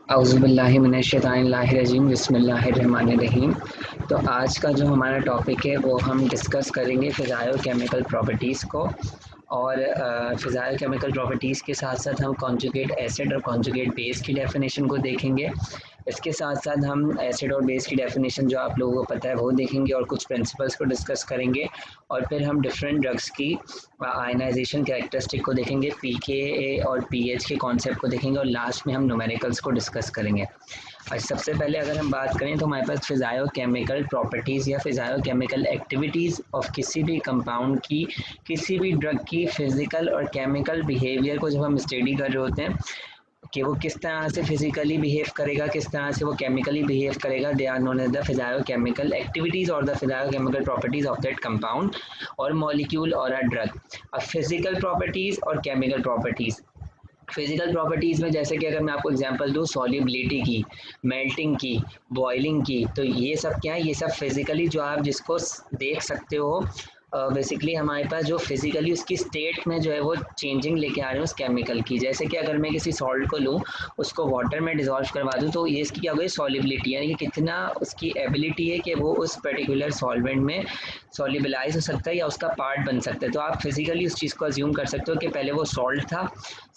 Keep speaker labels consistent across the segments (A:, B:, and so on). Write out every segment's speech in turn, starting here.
A: औज़ुबिल्लाहि मिनश्शैतानिर्रजीम बिस्मिल्लाहिर्रहमानिर्रहीम। तो आज का जो हमारा टॉपिक है वो हम डिस्कस करेंगे फ़िज़ाइल-केमिकल प्रॉपर्टीज़ को। और फ़िज़ाइल-केमिकल प्रॉपर्टीज़ के साथ साथ हम कॉन्जुगेट एसिड और कॉन्जुगेट बेस की डेफिनेशन को देखेंगे। इसके साथ साथ हम एसिड और बेस की डेफिनेशन जो आप लोगों को पता है वो देखेंगे और कुछ प्रिंसिपल्स को डिस्कस करेंगे। और फिर हम डिफरेंट ड्रग्स की आयनाइजेशन कैरेक्टरिस्टिक को देखेंगे, पीके और पीएच के कॉन्सेप्ट को देखेंगे और लास्ट में हम न्यूमेरिकल्स को डिस्कस करेंगे। और सबसे पहले अगर हम बात करें तो हमारे पास फिज़ाइल-केमिकल प्रॉपर्टीज़ या फिज़ाइल-केमिकल एक्टिविटीज़ ऑफ किसी भी कंपाउंड की, किसी भी ड्रग की फिज़िकल और केमिकल बिहेवियर को जब हम स्टडी कर रहे होते हैं कि वो किस तरह से फिजिकली बिहेव करेगा, किस तरह से वो केमिकली बिहेव करेगा, they are known as the physicochemical activities और the physicochemical properties of that compound और मॉलिक्यूल और अ ड्रग। अब फिजिकल प्रॉपर्टीज़ और केमिकल प्रॉपर्टीज़, फिजिकल प्रॉपर्टीज़ में जैसे कि अगर मैं आपको एग्जांपल दूँ सॉल्युबिलिटी की, मेल्टिंग की, बॉइलिंग की, तो ये सब क्या है, ये सब फिजिकली जो आप जिसको देख सकते हो। बेसिकली हमारे पास जो फिजिकली उसकी स्टेट में जो है वो चेंजिंग लेके आ रहे हैं उस केमिकल की। जैसे कि अगर मैं किसी सॉल्ट को लूँ, उसको वाटर में डिजॉल्व करवा दूँ, तो ये इसकी क्या होगी, सॉल्युबिलिटी, यानी कि कितना उसकी एबिलिटी है कि वो उस पर्टिकुलर सॉल्वेंट में सॉल्युबलाइज हो सकता है या उसका पार्ट बन सकता है। तो आप फिजिकली उस चीज़ को अज्यूम कर सकते हो कि पहले वो सॉल्ट था,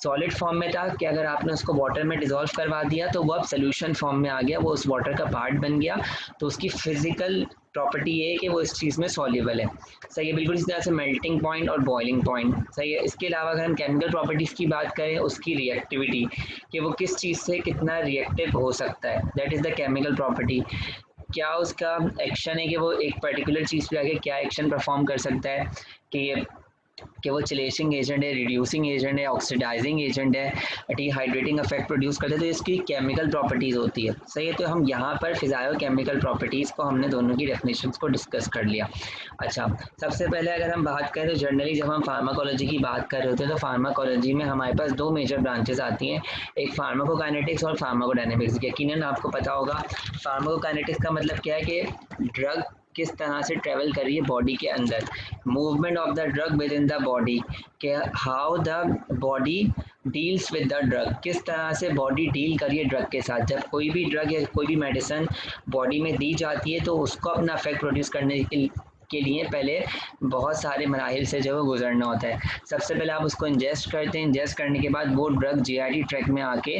A: सॉलिड फॉर्म में था, कि अगर आपने उसको वाटर में डिजॉल्व करवा दिया तो वो अब सोल्यूशन फॉर्म में आ गया, वो उस वाटर का पार्ट बन गया। तो उसकी फिजिकल प्रॉपर्टी ये है कि वो इस चीज़ में सॉल्युबल है। सही है, बिल्कुल इस तरह से मेल्टिंग पॉइंट और बॉइलिंग पॉइंट। सही है। इसके अलावा अगर हम केमिकल प्रॉपर्टीज़ की बात करें, उसकी रिएक्टिविटी, कि वो किस चीज़ से कितना रिएक्टिव हो सकता है, that is the chemical property. क्या उसका एक्शन है कि वो एक पर्टिकुलर चीज़ पे आके क्या एक्शन परफॉर्म कर सकता है, कि वो चिलेशिंग एजेंट है, रिड्यूसिंग एजेंट है, ऑक्सीडाइजिंग एजेंट है, डिहाइड्रेटिंग इफेक्ट प्रोड्यूस करते हैं। तो इसकी केमिकल प्रॉपर्टीज़ होती है। सही है। तो हम यहाँ पर फिज़ाइल केमिकल प्रॉपर्टीज़ को हमने दोनों की डेफिनेशंस को डिस्कस कर लिया। अच्छा, सबसे पहले अगर हम बात करें तो जनरली जब हम फार्माकोलॉजी की बात कर रहे होते हैं तो फार्माकोलॉजी में हमारे पास दो मेजर ब्रांचेस आती हैं, एक फार्माकोकाइनेटिक्स और फार्माकोडायनेमिक्स। यकीनन आपको पता होगा फार्माकोकाइनेटिक्स का मतलब क्या है कि ड्रग किस तरह से ट्रेवल कर रही है बॉडी के अंदर, movement of the drug within the body, के how the body deals with the drug, किस तरह से बॉडी डील करिए ड्रग के साथ। जब कोई भी ड्रग या कोई भी मेडिसिन बॉडी में दी जाती है तो उसको अपना इफेक्ट प्रोड्यूस करने के लिए पहले बहुत सारे मराहिल से जो है गुजरना होता है। सबसे पहले आप उसको इंजेस्ट करते हैं, इंजेस्ट करने के बाद वो ड्रग जीआईटी ट्रैक में आके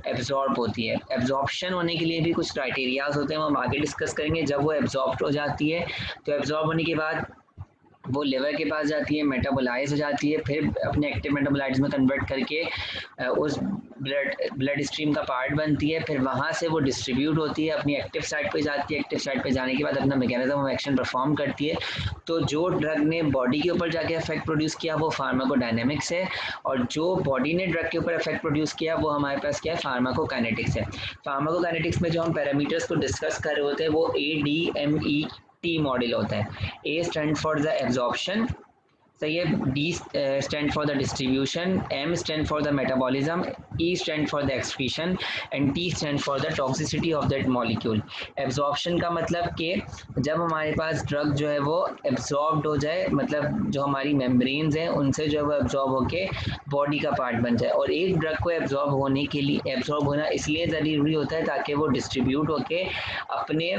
A: एब्जॉर्ब होती है। एब्जॉर्प्शन होने के लिए भी कुछ क्राइटेरियाज होते हैं, वो हम आगे डिस्कस करेंगे। जब वो एब्जॉर्ब हो जाती है तो एब्जॉर्ब होने के बाद वो लिवर के पास जाती है, मेटाबोलाइज हो जाती है, फिर अपने एक्टिव मेटाबोलाइट्स में कन्वर्ट करके उस ब्लड स्ट्रीम का पार्ट बनती है। फिर वहाँ से वो डिस्ट्रीब्यूट होती है, अपनी एक्टिव साइट पे जाती है, एक्टिव साइट पे जाने के बाद अपना मैकेनिज्म ऑफ एक्शन परफॉर्म करती है। तो जो ड्रग ने बॉडी के ऊपर जाके इफेक्ट प्रोड्यूस किया वो फार्माकोडायनेमिक्स है, और जो बॉडी ने ड्रग के ऊपर इफेक्ट प्रोड्यूस किया वो हमारे पास क्या है, फार्माकोकाइनेटिक्स है। फार्माकोकाइनेटिक्स में जो हम पैरामीटर्स को डिस्कस कर रहे होते हैं वो ADME मॉडल होता है। A stand for the absorption, सही है, D stand for the distribution, M stand for the metabolism, E stand for the excretion and T stand for the toxicity of that molecule. Absorption का मतलब कि जब हमारे पास drug जो है वो एब्जॉर्ब्ड हो जाए, मतलब जो हमारी मेम्ब्रेन्स हैं उनसे जो है वो एब्जॉर्ब होके बॉडी का पार्ट बन जाए। और एक ड्रग को एब्जॉर्ब होने के लिए, एब्जॉर्ब होना इसलिए ज़रूरी होता है ताकि वो डिस्ट्रीब्यूट होके अपने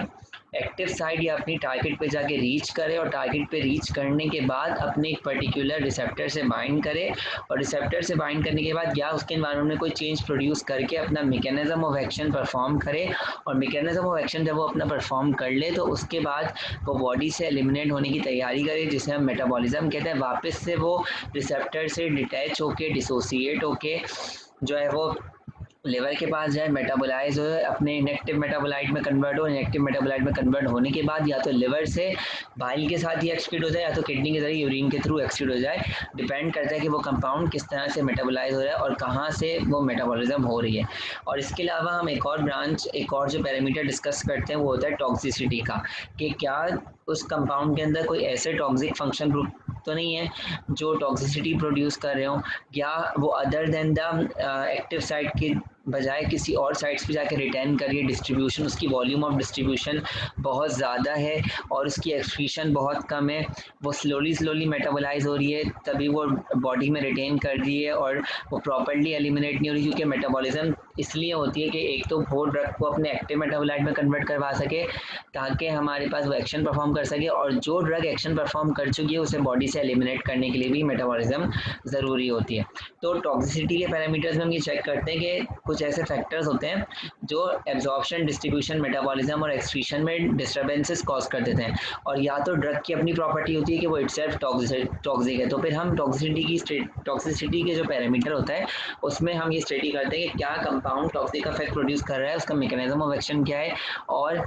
A: एक्टिव साइट या अपनी टारगेट पे जाके रीच करे, और टारगेट पे रीच करने के बाद अपने एक पर्टिकुलर रिसेप्टर से बाइंड करे, और रिसेप्टर से बाइंड करने के बाद या उसके एनवायरनमेंट में कोई चेंज प्रोड्यूस करके अपना मैकेनिज्म ऑफ एक्शन परफॉर्म करे। और मैकेनिज्म ऑफ एक्शन जब वो अपना परफॉर्म कर ले तो उसके बाद वो बॉडी से एलिमिनेट होने की तैयारी करे, जिसे हम मेटाबॉलिज्म कहते हैं। वापस से वो रिसेप्टर से डिटैच होके, डिसोसिएट होके जो है वो लिवर के पास जाए, मेटाबोलाइज हो, अपने इनएक्टिव मेटाबोलाइट में कन्वर्ट हो। इनएक्टिव मेटाबोलाइट में कन्वर्ट होने के बाद या तो लिवर से बाइल के साथ ही एक्सक्रीट हो जाए या तो किडनी के जरिए यूरिन के थ्रू एक्सक्रीट हो जाए। डिपेंड करता है कि वो कंपाउंड किस तरह से मेटाबोलाइज हो रहा है और कहाँ से वो मेटाबॉलिज्म हो रही है। और इसके अलावा हम एक और ब्रांच, एक और जो पैरामीटर डिस्कस करते हैं वो होता है टॉक्सिसिटी का, कि क्या उस कंपाउंड के अंदर कोई ऐसे टॉक्सिक फंक्शन ग्रुप तो नहीं है जो टॉक्सिसिटी प्रोड्यूस कर रहे हो, या वो other than the active site के बजाय किसी और साइट्स पे जाकर रिटेन कर रही है। डिस्ट्रीब्यूशन, उसकी वॉल्यूम ऑफ डिस्ट्रीब्यूशन बहुत ज़्यादा है और उसकी एक्सक्रीशन बहुत कम है। वो स्लोली मेटाबोलाइज हो रही है, तभी वो बॉडी में रिटेन कर रही है और वो प्रॉपरली एलिमिनेट नहीं हो रही, क्योंकि मेटाबॉलिज्म इसलिए होती है कि एक तो वो ड्रग को अपने एक्टिव मेटाबोलाइट में कन्वर्ट करवा सके ताकि हमारे पास वो एक्शन परफॉर्म कर सके, और जो ड्रग एक्शन परफॉर्म कर चुकी है उसे बॉडी से एलिमिनेट करने के लिए भी मेटाबॉलिज्म ज़रूरी होती है। तो टॉक्सिसिटी के पैरामीटर्स में हम ये चेक करते हैं कि कुछ ऐसे फैक्टर्स होते हैं जो एब्जॉर्प्शन, डिस्ट्रीब्यूशन, मेटाबॉलिज्म और एक्सक्रीशन में डिस्टर्बेंसेस कॉज कर देते हैं, और या तो ड्रग की अपनी प्रॉपर्टी होती है कि वो इटसेल्फ टॉक्सिक है। तो फिर हम टॉक्सिसिटी के जो पैरामीटर होता है उसमें हम ये स्टडी करते हैं कि क्या कंपाउंड टॉक्सिक इफेक्ट प्रोड्यूस कर रहा है, उसका मैकेनिज्म ऑफ एक्शन क्या है और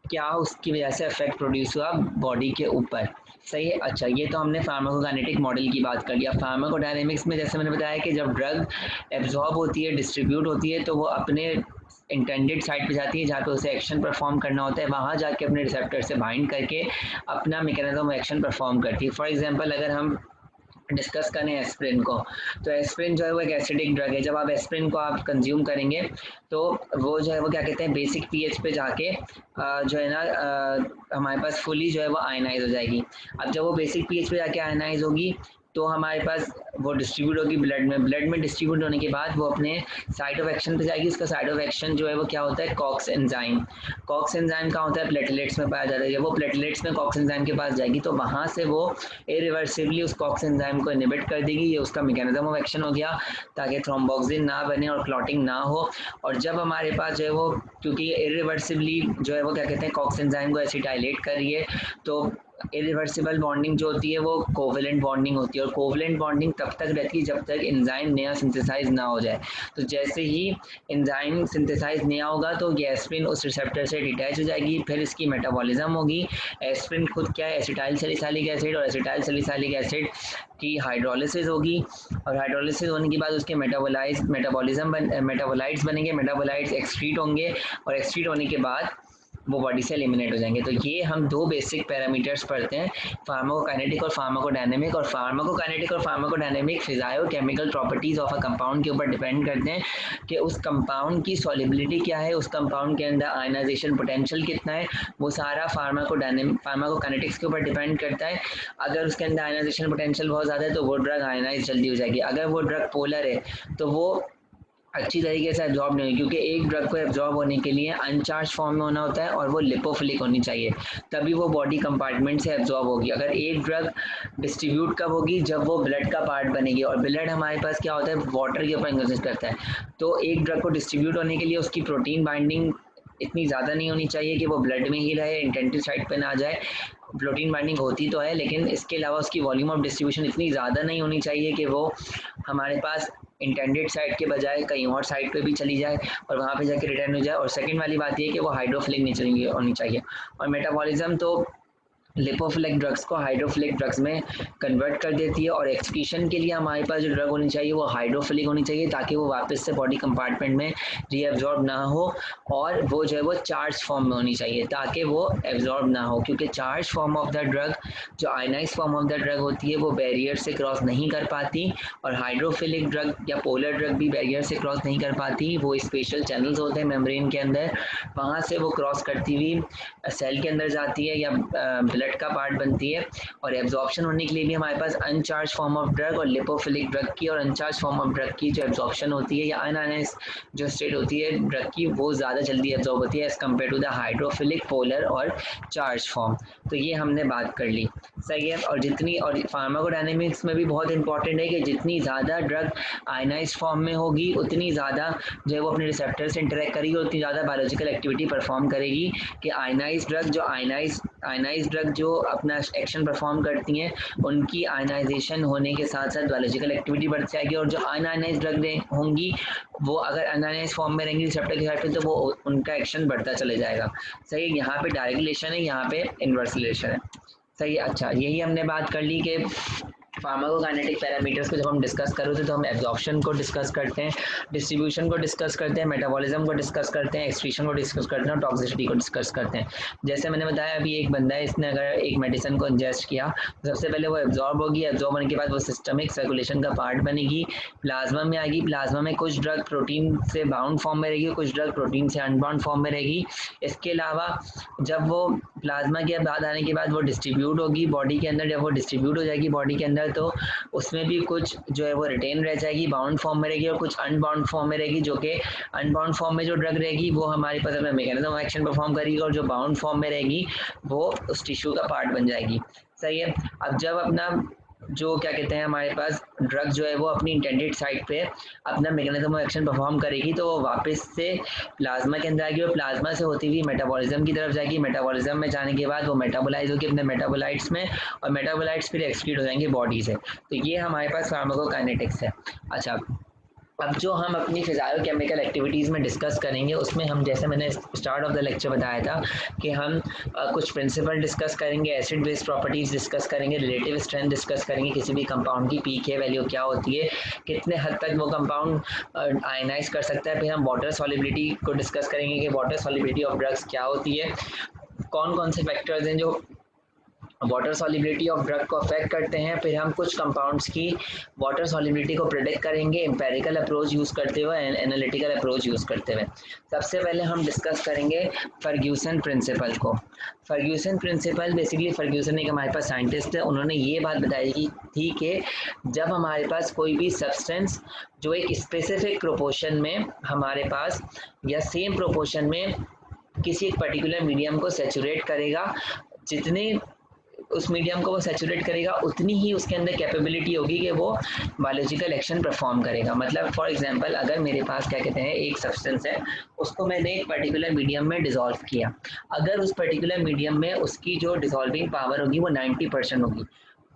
A: क्या उसकी वजह से इफेक्ट प्रोड्यूस हुआ बॉडी के ऊपर। सही है। अच्छा, ये तो हमने फार्माकोकाइनेटिक मॉडल की बात कर लिया। फार्माकोडायनेमिक्स में जैसे मैंने बताया कि जब ड्रग एब्जॉर्ब होती है, डिस्ट्रीब्यूट होती है, तो वो अपने इंटेंडेड साइट पे जाती है जहाँ पे उसे एक्शन परफॉर्म करना होता है, वहाँ जाके अपने रिसेप्टर से बाइंड करके अपना मैकेनिज्म एक्शन परफॉर्म करती है। फॉर एग्जांपल अगर हम डिस्कस करें एस्प्रिन को, तो एस्प्रिन जो है वो एक एसिडिक ड्रग है। जब आप एस्प्रिन को आप कंज्यूम करेंगे तो वो जो है वो क्या कहते हैं, बेसिक पीएच पे जाके जो है ना हमारे पास फुली जो है वो आयनाइज हो जाएगी। अब जब वो बेसिक पीएच पे जाके आयनाइज होगी तो हमारे पास वो डिस्ट्रीब्यूट होगी ब्लड में डिस्ट्रीब्यूट होने के बाद वो अपने साइट ऑफ एक्शन पे जाएगी। उसका साइट ऑफ एक्शन जो है वो क्या होता है, कॉक्स एंजाइम। कॉक्स एंजाइम कहाँ होता है, प्लेटलेट्स में पाया जाता है। जब वो प्लेटलेट्स में कॉक्स एंजाइम के पास जाएगी तो वहाँ से वो इरिवर्सिबली उस कॉक्स एंजाइम को इनहिबिट कर देगी। ये उसका मैकेनिज्म ऑफ एक्शन हो गया, ताकि थ्रोम्बोक्सिन ना बने और क्लॉटिंग ना हो। और जब हमारे पास जो है वो, क्योंकि इरिवर्सिबली जो है वो क्या कहते हैं, कॉक्स एंजाइम को एसिटाइलेट कर रही है, तो इरिवर्सिबल बॉन्डिंग जो होती है वो कोवेलेंट बॉन्डिंग होती है, और कोवेलेंट बॉन्डिंग तब तक रहती है जब तक एंजाइम नया सिंथेसाइज ना हो जाए। तो जैसे ही एंजाइम सिंथेसाइज नया होगा तो ये एस्प्रिन उस रिसेप्टर से डिटैच हो जाएगी, फिर इसकी मेटाबॉलिज्म होगी। एस्प्रिन खुद क्या है, एसिटाइल सैलिसाइलिक एसिड, और एसिटाइल सैलिसाइलिक एसिड की हाइड्रोलिसिस होगी, और हाइड्रोलिसिस होने के बाद उसके मेटाबोलाइट्स बनेंगे, मेटाबोलाइट्स एक्सक्रीट होंगे, और एक्सक्रीट होने के बाद वो बॉडी से एलिमिनेट हो जाएंगे। तो ये हम दो बेसिक पैरामीटर्स पढ़ते हैं, फार्माकोकाइनेटिक और फार्माकोडायनेमिक। और फार्माकोकाइनेटिक और pharmacodynamic physicochemical properties of a compound के ऊपर डिपेंड करते हैं कि उस कंपाउंड की सॉल्युबिलिटी क्या है, उस कंपाउंड के अंदर आयनाइजेशन पोटेंशियल कितना है, वो सारा फार्माकोकाइनेटिक्स के ऊपर डिपेंड करता है। अगर उसके अंदर आयनाइजेशन पोटेंशियल बहुत ज़्यादा है तो वो ड्रग आयनाइज जल्दी हो जाएगी। अगर वो ड्रग पोलर है तो वो अच्छी तरीके से एब्जॉर्ब नहीं होगी, क्योंकि एक ड्रग को एब्जॉर्ब होने के लिए अनचार्ज फॉर्म में होना होता है और वो लिपोफिलिक होनी चाहिए, तभी वो बॉडी कंपार्टमेंट से एब्जॉर्ब होगी। अगर एक ड्रग डिस्ट्रीब्यूट कब होगी, जब वो ब्लड का पार्ट बनेगी, और ब्लड हमारे पास क्या होता है, वाटर के ऊपर इंग्जिस्ट करता है। तो एक ड्रग को डिस्ट्रीब्यूट होने के लिए उसकी प्रोटीन बाइंडिंग इतनी ज़्यादा नहीं होनी चाहिए कि वो ब्लड में ही रहे, इंटेंसिव साइट पे ना जाए। प्रोटीन बाइंडिंग होती तो है, लेकिन इसके अलावा उसकी वॉल्यूम ऑफ डिस्ट्रीब्यूशन इतनी ज़्यादा नहीं होनी चाहिए कि वो हमारे पास इंटेंडेड साइट के बजाय कहीं और साइट पे भी चली जाए और वहाँ पे जाके रिटर्न हो जाए। और सेकंड वाली बात ये कि वो हाइड्रोफिलिक नहीं होनी चाहिए। और मेटाबॉलिज्म तो लिपोफिलिक ड्रग्स को हाइड्रोफिलिक ड्रग्स में कन्वर्ट कर देती है, और एक्सक्रीशन के लिए हमारे पास जो ड्रग होनी चाहिए वो हाइड्रोफिलिक होनी चाहिए, ताकि वो वापस से बॉडी कंपार्टमेंट में रीएब्जॉर्ब ना हो, और वो जो है वो चार्ज फॉर्म में होनी चाहिए ताकि वो एब्जॉर्ब ना हो। क्योंकि charge form of the drug, जो ionized form of the drug होती है, वो बैरियर से क्रॉस नहीं कर पाती, और हाइड्रोफिलिक ड्रग या पोलर ड्रग भी बैरियर से क्रॉस नहीं कर पाती। वो स्पेशल चैनल्स होते हैं मेम्ब्रेन के अंदर, वहाँ से वो क्रॉस करती हुई सेल के अंदर जाती है या ब्लड का पार्ट बनती है। और एब्जॉर्प्शन होने के लिए भी हमारे पास अनचार्ज फॉर्म ऑफ ड्रग और लिपोफिलिक ड्रग की, और अनचार्ज फॉर्म ऑफ ड्रग की जो एब्जॉर्प्शन होती है या अनआयनाइज जो स्टेट होती है ड्रग की, वो ज़्यादा जल्दी एब्जॉर्ब होती है as compare to the hydrophilic, polar और चार्ज फॉर्म। तो ये हमने बात कर ली, सही है। और जितनी, और फार्माकोडायनेमिक्स में भी बहुत इंपॉर्टेंट है कि जितनी ज़्यादा ड्रग आयनाइज फॉर्म में होगी उतनी ज़्यादा जो है वो अपने रिसेप्टर से इंटरेक्ट करेगी, उतनी ज़्यादा बायोलॉजिकल एक्टिविटी परफॉर्म करेगी। कि आयनाइज ड्रग जो अपना एक्शन परफॉर्म करती हैं, उनकी आयनाइजेशन होने के साथ साथ बायोलॉजिकल एक्टिविटी बढ़ जाएगी, और जो अनआयनाइज ड्रग होंगी वो अगर अनआयनाइज फॉर्म में रहेंगी रिसेप्टर के साइड पे, तो वो उनका एक्शन बढ़ता चले जाएगा। सही, यहाँ पे डायरेक्ट रिलेशन है, यहाँ पे इनवर्स रिलेशन है। सही, अच्छा, यही हमने बात कर ली कि फार्माकोकाइनेटिक पैरामीटर्स को जब हम डिस्कस करोगे तो हम एब्जॉर्प्शन को डिस्कस करते हैं, डिस्ट्रीब्यूशन को डिस्कस करते हैं, मेटाबॉलिज्म को डिस्कस करते हैं, एक्सक्रीशन को डिस्कस करते हैं और टॉक्सिसिटी को डिस्कस करते हैं। जैसे मैंने बताया अभी एक बंदा है, इसने अगर एक मेडिसिन को इंजेस्ट किया तो सबसे पहले वो एब्जॉर्ब होगी, एब्जॉर्ब होने के बाद वो सिस्टमिक सर्कुलेशन का पार्ट बनेगी, प्लाज्मा में आएगी, प्लाज्मा में कुछ ड्रग प्रोटीन से बाउंड फॉर्म में रहेगी, कुछ ड्रग प्रोटीन से अनबाउंड फॉर्म में रहेगी। इसके अलावा जब वो प्लाज्मा के बाद आने के बाद वो डिस्ट्रीब्यूट होगी बॉडी के अंदर, जब वो डिस्ट्रीब्यूट हो जाएगी बॉडी के अंदर तो उसमें भी कुछ जो है वो रिटेन रह जाएगी, बाउंड फॉर्म में रहेगी और कुछ अनबाउंड फॉर्म में रहेगी, जो कि अनबाउंड फॉर्म में जो ड्रग रहेगी वो हमारे पास अपना मैकेनिज्म ऑफ एक्शन परफॉर्म करेगी और जो बाउंड फॉर्म में रहेगी वो उस टिश्यू का पार्ट बन जाएगी। सही है। अब जब अपना जो क्या कहते हैं हमारे पास ड्रग जो है वो अपनी इंटेंडेड साइट पे अपना मैकेनिज्म ऑफ एक्शन परफॉर्म करेगी तो वो वापस से प्लाज्मा के अंदर आएगी और प्लाज्मा से होती हुई मेटाबॉलिज्म की तरफ जाएगी। मेटाबॉलिज्म में जाने के बाद वो मेटाबोलाइज होगी अपने मेटाबोलाइट्स में और मेटाबोलाइट्स फिर एक्सक्रीट हो जाएंगे बॉडी से। तो ये हमारे पास फार्माकोकाइनेटिक्स है। अच्छा, अब जो हम अपनी फिजियोकेमिकल एक्टिविटीज़ में डिस्कस करेंगे उसमें हम, जैसे मैंने स्टार्ट ऑफ द लेक्चर बताया था कि हम कुछ प्रिंसिपल डिस्कस करेंगे, एसिड बेस प्रॉपर्टीज़ डिस्कस करेंगे, रिलेटिव स्ट्रेंथ डिस्कस करेंगे, किसी भी कंपाउंड की पीके वैल्यू क्या होती है, कितने हद तक वो कंपाउंड आयनाइज कर सकता है। फिर हम वाटर सॉल्युबिलिटी को डिस्कस करेंगे कि वाटर सॉल्युबिलिटी ऑफ ड्रग्स क्या होती है, कौन कौन से फैक्टर्स हैं जो वाटर सॉल्युबिलिटी ऑफ ड्रग को अफेक्ट करते हैं। फिर हम कुछ कंपाउंड्स की वाटर सॉल्युबिलिटी को प्रेडिक्ट करेंगे एम्पेरिकल अप्रोच यूज़ करते हुए, एनालिटिकल अप्रोच यूज़ करते हुए। सबसे पहले हम डिस्कस करेंगे फर्ग्यूसन प्रिंसिपल को। फर्ग्यूसन प्रिंसिपल बेसिकली, फर्ग्यूसन एक हमारे पास साइंटिस्ट है, उन्होंने ये बात बताई थी कि जब हमारे पास कोई भी सब्सटेंस जो एक स्पेसिफिक प्रोपोर्शन में हमारे पास या सेम प्रोपोर्शन में किसी एक पर्टिकुलर मीडियम को सैचुरेट करेगा, जितने उस मीडियम को वो सैचुरेट करेगा उतनी ही उसके अंदर कैपेबिलिटी होगी कि वो बायोलॉजिकल एक्शन परफॉर्म करेगा। मतलब फॉर एग्जांपल अगर मेरे पास क्या कहते हैं एक सब्सटेंस है, उसको मैंने एक पर्टिकुलर मीडियम में डिसॉल्व किया, अगर उस पर्टिकुलर मीडियम में उसकी जो डिसॉल्विंग पावर होगी वो 90% होगी,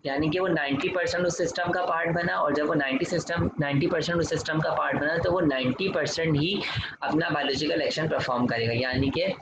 A: यानी कि वो 90% उस सिस्टम का पार्ट बना, और जब वो 90% उस सिस्टम का पार्ट बना तो वो 90% ही अपना बायोलॉजिकल एक्शन परफॉर्म करेगा। यानी कि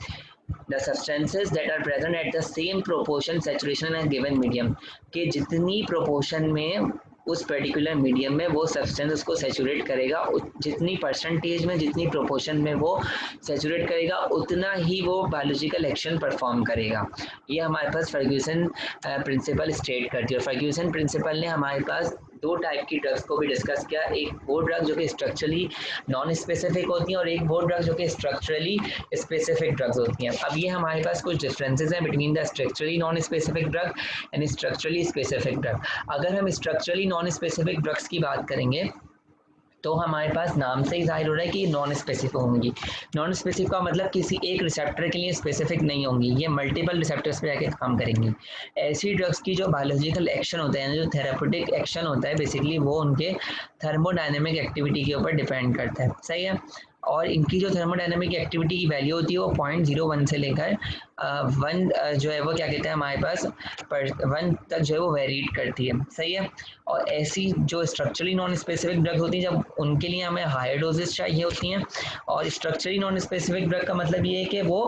A: the substances that are present at the same proportion saturation in a given medium, कि जितनी proportion में उस पर्टिकुलर मीडियम में वो सब्सटेंस उसको सैचुरेट करेगा, जितनी परसेंटेज में जितनी प्रोपोर्शन में वो सैचुरेट करेगा उतना ही वो बायोलॉजिकल एक्शन परफॉर्म करेगा। ये हमारे पास फर्ग्यूसन प्रिंसिपल स्टेट करती है। फर्ग्यूसन प्रिंसिपल ने हमारे पास दो टाइप की ड्रग्स को भी डिस्कस किया, एक वो ड्रग जो कि स्ट्रक्चरली नॉन स्पेसिफिक होती हैं और एक वो ड्रग जो कि स्ट्रक्चरली स्पेसिफिक ड्रग्स होती हैं। अब ये हमारे पास कुछ डिफरेंसेस हैं between the structurally non specific drug and structurally specific drug. अगर हम स्ट्रक्चरली नॉन स्पेसिफिक ड्रग्स की बात करेंगे तो हमारे पास नाम से ही जाहिर हो रहा है कि नॉन स्पेसिफिक होंगी। नॉन स्पेसिफिक का मतलब किसी एक रिसेप्टर के लिए स्पेसिफिक नहीं होंगी, ये मल्टीपल रिसेप्टर्स पे जाके काम करेंगी। ऐसी ड्रग्स की जो बायोलॉजिकल एक्शन होते हैं, जो थेराप्यूटिक एक्शन होता है, बेसिकली वो उनके थर्मोडायनेमिक एक्टिविटी के ऊपर डिपेंड करता है। सही है। और इनकी जो थर्मोडायनेमिक एक्टिविटी की वैल्यू होती है वो 0.01 से लेकर 1 जो है वो क्या कहते हैं हमारे पास 1 तक जो है वो वेरीड करती है। सही है। और ऐसी जो स्ट्रक्चरली नॉन स्पेसिफिक ड्रग होती हैं, जब उनके लिए हमें हायर डोजेस चाहिए होती हैं, और स्ट्रक्चरली नॉन स्पेसिफिक ड्रग का मतलब ये है कि वो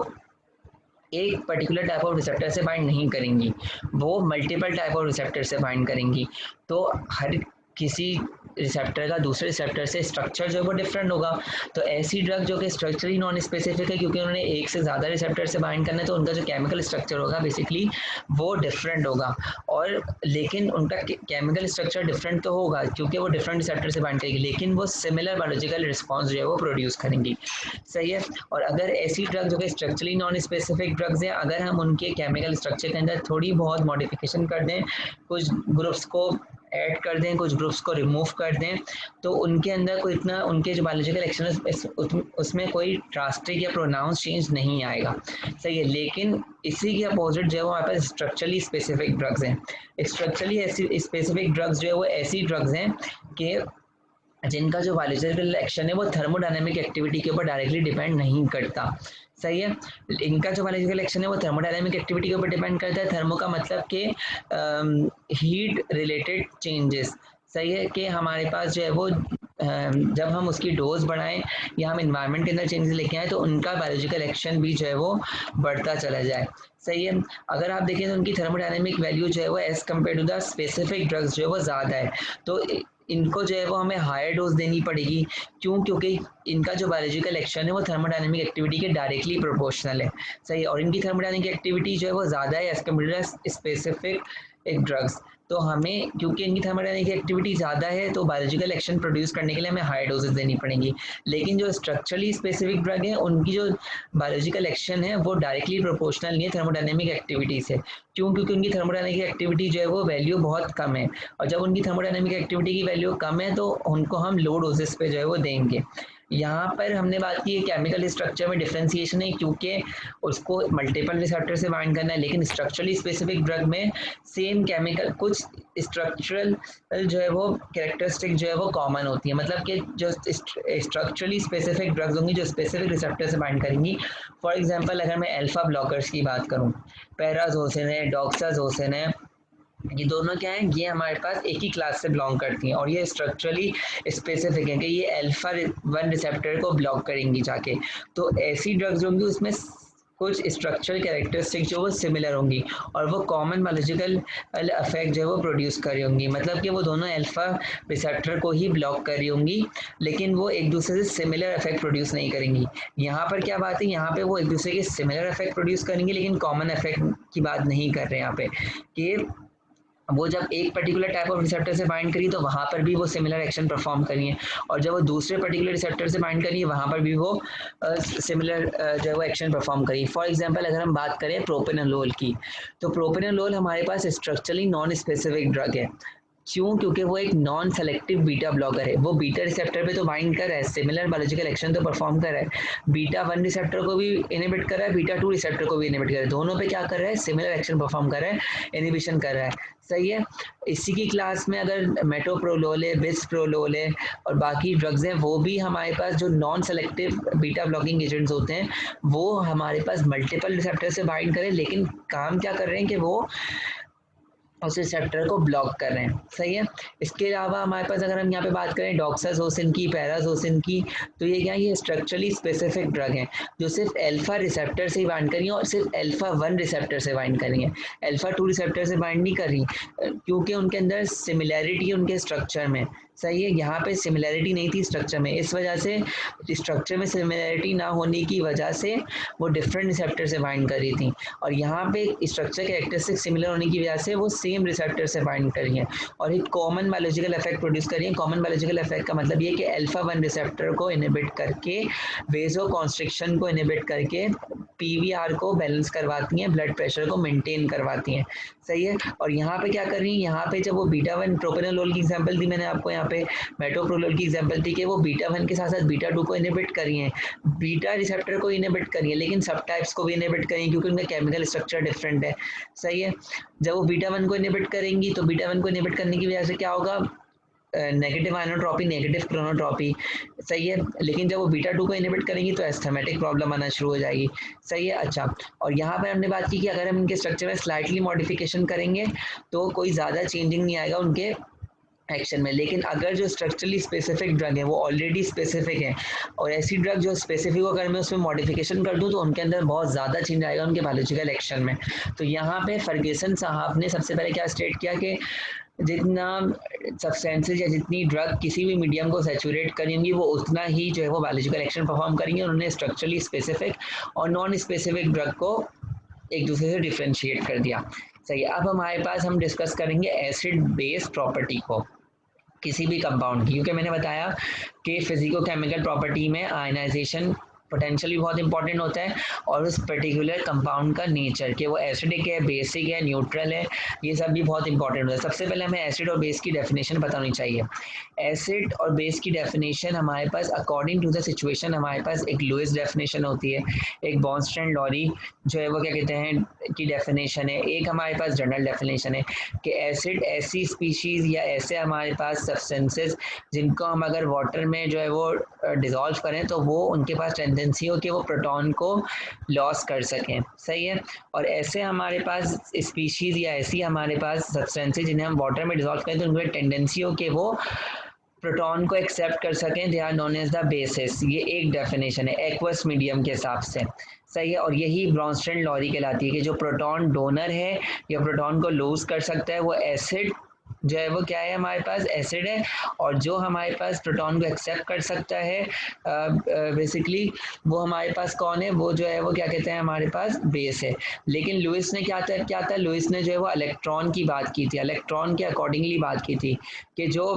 A: एक पर्टिकुलर टाइप ऑफ रिसेप्टर से बाइंड नहीं करेंगी, वो मल्टीपल टाइप ऑफ रिसेप्टर से बाइंड करेंगी। तो हर किसी रिसेप्टर का दूसरे रिसेप्टर से स्ट्रक्चर जो है वो डिफरेंट होगा। तो ऐसी ड्रग जो कि स्ट्रक्चरली नॉन स्पेसिफिक है, क्योंकि उन्होंने एक से ज़्यादा रिसेप्टर से बाइंड करना है, तो उनका जो केमिकल स्ट्रक्चर होगा बेसिकली वो डिफरेंट होगा। और लेकिन उनका केमिकल स्ट्रक्चर डिफरेंट तो होगा क्योंकि वो डिफरेंट रिसेप्टर से बाइंड करेगी, लेकिन वो सिमिलर बायोलॉजिकल रिस्पॉन्स जो है वो प्रोड्यूस करेंगी। सही है। और अगर ऐसी ड्रग जो कि स्ट्रक्चरली नॉन स्पेसिफिक ड्रग्स हैं, अगर हम उनके केमिकल स्ट्रक्चर के अंदर थोड़ी बहुत मॉडिफिकेशन कर दें, कुछ ग्रुप्स को ऐड कर दें, कुछ ग्रुप्स को रिमूव कर दें, तो उनके अंदर कोई इतना, उनके जो बायोलॉजिकल एक्शन है उसमें कोई ड्रास्टिक या प्रोनाउंस चेंज नहीं आएगा। सही है। लेकिन इसी के अपोजिट जो है वो हमारे पास स्ट्रक्चरली स्पेसिफिक ड्रग्स हैं। स्ट्रक्चरली ऐसी स्पेसिफिक ड्रग्स जो है वो ऐसी ड्रग्स हैं कि जिनका जो बायोलॉजिकल एक्शन है वो थर्मोडायनेमिक एक्टिविटी के ऊपर डायरेक्टली डिपेंड नहीं करता। सही है। इनका जो बायोलॉजिकल एक्शन है वो थर्मोडायनेमिक एक्टिविटी के ऊपर डिपेंड करता है। थर्मो का मतलब कि हीट रिलेटेड चेंजेस। सही है। कि हमारे पास जो है वो जब हम उसकी डोज बढ़ाएं या हम इन्वायरमेंट के अंदर चेंजेस लेके आए तो उनका बायोलॉजिकल एक्शन भी जो है वो बढ़ता चला जाए। सही है। अगर आप देखें तो उनकी थर्मोडायनेमिक वैल्यू जो है वो as compare to the specific drugs जो है वो ज़्यादा है। तो इनको जो है वो हमें हायर डोज देनी पड़ेगी। क्यों? क्योंकि इनका जो बायोलॉजिकल एक्शन है वो थर्मोडायनेमिक एक्टिविटी के डायरेक्टली प्रोपोर्शनल है। सही है। और इनकी थर्मोडायनेमिक एक्टिविटी जो है वो ज़्यादा है एज कम्पेयर टू स्पेसिफिक एक ड्रग्स। तो हमें क्योंकि इनकी थर्मोडायनेमिक एक्टिविटी ज़्यादा है तो बायोलॉजिकल एक्शन प्रोड्यूस करने के लिए हमें हाई डोजेस देनी पड़ेंगी। लेकिन जो स्ट्रक्चरली स्पेसिफिक ड्रग है उनकी जो बायोलॉजिकल एक्शन है वो डायरेक्टली प्रोपोर्शनल नहीं है थर्मोडायनेमिक एक्टिविटी से। क्यों? क्योंकि उनकी थर्मोडायनेमिक एक्टिविटी जो है वो वैल्यू बहुत कम है, और जब उनकी थर्मोडायनेमिक एक्टिविटी की वैल्यू कम है तो उनको हम लो डोजेस पे जो है वो देंगे। यहाँ पर हमने बात की केमिकल स्ट्रक्चर में डिफ्रेंसिएशन है क्योंकि उसको मल्टीपल रिसेप्टर से बाइंड करना है, लेकिन स्ट्रक्चरली स्पेसिफिक ड्रग में सेम केमिकल कुछ स्ट्रक्चरल जो है वो कैरेक्टरिस्टिक जो है वो कॉमन होती है। मतलब कि जो स्ट्रक्चरली स्पेसिफिक ड्रग्स होंगी जो स्पेसिफिक रिसेप्टर से बाइंड करेंगी। फॉर एग्जांपल अगर मैं अल्फा ब्लॉकर्स की बात करूं, पैराजोसिन है, डॉक्साजोसिन है, ये दोनों क्या हैं, ये हमारे पास एक ही क्लास से बिलोंग करती हैं और ये स्ट्रक्चरली स्पेसिफिक है कि ये अल्फा 1 रिसेप्टर को ब्लॉक करेंगी जाके। तो ऐसी ड्रग्स होंगी उसमें कुछ स्ट्रक्चरल कैरेक्टरिस्टिक जो वो सिमिलर होंगी और वो कॉमन बायोलॉजिकल इफेक्ट जो है वो प्रोड्यूस कर रही होंगी। मतलब कि वो दोनों अल्फा रिसेप्टर को ही ब्लॉक कर रही होंगी, लेकिन वो एक दूसरे से सिमिलर इफेक्ट प्रोड्यूस नहीं करेंगी। यहाँ पर क्या बात है, यहाँ पे वो एक दूसरे के सिमिलर इफेक्ट प्रोड्यूस करेंगे लेकिन कॉमन इफेक्ट की बात नहीं कर रहे हैं यहाँ पे कि वो जब एक पर्टिकुलर टाइप ऑफ रिसेप्टर से बाइंड करी तो वहाँ पर भी वो सिमिलर एक्शन परफॉर्म करिए, और जब वो दूसरे पर्टिकुलर रिसेप्टर से बाइंड करिए वहाँ पर भी वो सिमिलर जो है वो एक्शन परफॉर्म करिए। फॉर एग्जांपल अगर हम बात करें प्रोपेनोलोल की, तो प्रोपेनोलोल हमारे पास स्ट्रक्चरली नॉन स्पेसिफिक ड्रग है। क्यों? क्योंकि वो एक नॉन सेलेक्टिव बीटा ब्लॉकर है। वो बीटा रिसेप्टर पे तो बाइंड कर रहा है, सिमिलर बायोलॉजिकल एक्शन तो परफॉर्म कर रहा है, बीटा 1 रिसेप्टर को भी इनहिबिट कर रहा है, बीटा 2 रिसेप्टर को भी इनहिबिट कर रहा है, दोनों पे क्या कर रहा है, सिमिलर एक्शन परफॉर्म कर रहा है, इनहिबिशन कर रहा है। सही है। इसी की क्लास में अगर मेटोप्रोलोल है, बिसप्रोलोल है और बाकी ड्रग्स हैं, वो भी हमारे पास जो non selective beta blocking agents होते हैं वो हमारे पास मल्टीपल रिसेप्टर से बाइंड करें, लेकिन काम क्या कर रहे हैं कि वो उस रिसेप्टर को ब्लॉक कर रहे हैं। सही है। इसके अलावा हमारे पास अगर हम यहाँ पे बात करें डॉक्साजोसिन की, पैराजोसिन की, तो ये क्या है, ये स्ट्रक्चरली स्पेसिफिक ड्रग हैं जो सिर्फ अल्फा रिसेप्टर से ही बाइंड करेंगे और सिर्फ अल्फा 1 रिसेप्टर से बाइंड करेंगे, अल्फा 2 रिसेप्टर से बाइंड नहीं कर रही, क्योंकि उनके अंदर सिमिलैरिटी उनके स्ट्रक्चर में। सही है। यहाँ पे सिमिलैरिटी नहीं थी स्ट्रक्चर में, इस वजह से स्ट्रक्चर में सिमिलैरिटी ना होने की वजह से वो डिफरेंट रिसेप्टर से बाइंड कर रही थी, और यहाँ पे स्ट्रक्चर कैरेक्टरिस्टिक सिमिलर होने की वजह से वो सेम रिसेप्टर से बाइंड कर रही है और एक कॉमन बायोलॉजिकल इफेक्ट प्रोड्यूस कर रही है। कॉमन बायोलॉजिकल इफेक्ट का मतलब ये कि अल्फा 1 रिसेप्टर को इनहिबिट करके वेजो कॉन्स्ट्रिक्शन को इनहिबिट करके पीवीआर को बैलेंस करवाती हैं, ब्लड प्रेशर को मेंटेन करवाती हैं। सही है। और यहाँ पे क्या कर रही है, यहाँ पे जब वो बीटा 1 प्रोपेनोलोल की एग्जांपल दी मैंने आपको, यहाँ पे मेटोप्रोलोल की एग्जांपल थी कि वो बीटा 1 के साथ साथ बीटा 2 को इनहिबिट करी है, बीटा रिसेप्टर को इनहिबिट करी है, लेकिन सब टाइप्स को भी इनहिबिट करेंगे क्योंकि उनका केमिकल स्ट्रक्चर डिफरेंट है। सही है। जब वो बीटा 1 को इनहिबिट करेंगी तो बीटा 1 को इनहिबिट करने की वजह से क्या होगा, नेगेटिव आइनोट्रॉपी, नेगेटिव क्रोनोट्रॉपी। सही है। लेकिन जब वो बीटा 2 को इनहिबिट करेंगी तो एस्थमेटिक प्रॉब्लम आना शुरू हो जाएगी। सही है। अच्छा, और यहाँ पर हमने बात की कि अगर हम इनके स्ट्रक्चर में स्लाइटली मॉडिफिकेशन करेंगे तो कोई ज़्यादा चेंजिंग नहीं आएगा उनके एक्शन में, लेकिन अगर जो स्ट्रक्चरली स्पेसिफिक ड्रग है वो ऑलरेडी स्पेसिफिक है और ऐसी ड्रग जो स्पेसिफिक अगर मैं उसमें मॉडिफिकेशन कर दूं तो उनके अंदर बहुत ज़्यादा चेंज आएगा उनके बायोलॉजिकल एक्शन में। तो यहाँ पे फर्ग्यूसन साहब ने सबसे पहले क्या स्टेट किया कि जितना सब्सटेंसेज या जितनी ड्रग किसी भी मीडियम को सैचुरेट करेंगी वो उतना ही जो है वो बायोलॉजिकल एक्शन परफॉर्म करेंगे। उन्होंने स्ट्रक्चरली स्पेसिफिक और नॉन स्पेसिफिक ड्रग को एक दूसरे से डिफ्रेंशिएट कर दिया। सही है। अब हमारे पास हम डिस्कस करेंगे एसिड बेस प्रॉपर्टी को किसी भी कंपाउंड की, क्योंकि मैंने बताया कि फिजिको केमिकल प्रॉपर्टी में आयनाइजेशन पोटेंशियल भी बहुत इंपॉर्टेंट होता है और उस पर्टिकुलर कंपाउंड का नेचर कि वो एसिडिक है, बेसिक है, न्यूट्रल है, ये सब भी बहुत इंपॉर्टेंट होता है। सबसे पहले हमें एसिड और बेस की डेफिनेशन पता होनी चाहिए। एसिड और बेस की डेफिनेशन हमारे पास अकॉर्डिंग टू द सिचुएशन हमारे पास एक लुईस डेफिनेशन होती है, एक बॉन्स्टैंड लॉरी जो है वो क्या कहते हैं की डेफिनेशन है, एक हमारे पास जनरल डेफिनेशन है कि एसिड ऐसी स्पीशीज़ या ऐसे हमारे पास सब्सटेंसेस जिनको हम अगर वाटर में जो है वो डिज़ोल्व करें तो वो उनके पास टेंडेंसी हो कि वो प्रोटॉन को लॉस कर सकें। सही है। और ऐसे हमारे पास स्पीशीज़ या ऐसी हमारे पास सब्सटेंसेस जिन्हें हम वाटर में डिज़ोल्व करें तो उनकी टेंडेंसी हो कि वो प्रोटॉन को एक्सेप्ट कर सकें, they are known as the bases. ये एक डेफिनेशन है एक्वस मीडियम के हिसाब से, सही है। और यही ब्रॉन्स्टन लॉरी कहलाती है कि जो प्रोटॉन डोनर है या प्रोटॉन को लूज कर सकता है वो एसिड जो है वो क्या है, हमारे पास एसिड है। और जो हमारे पास प्रोटॉन को एक्सेप्ट कर सकता है बेसिकली वो हमारे पास कौन है, वो जो है वो क्या कहते हैं, हमारे पास बेस है। लेकिन लुइस ने क्या था, लुइस ने जो है वो इलेक्ट्रॉन की बात की थी, इलेक्ट्रॉन के अकॉर्डिंगली बात की थी कि जो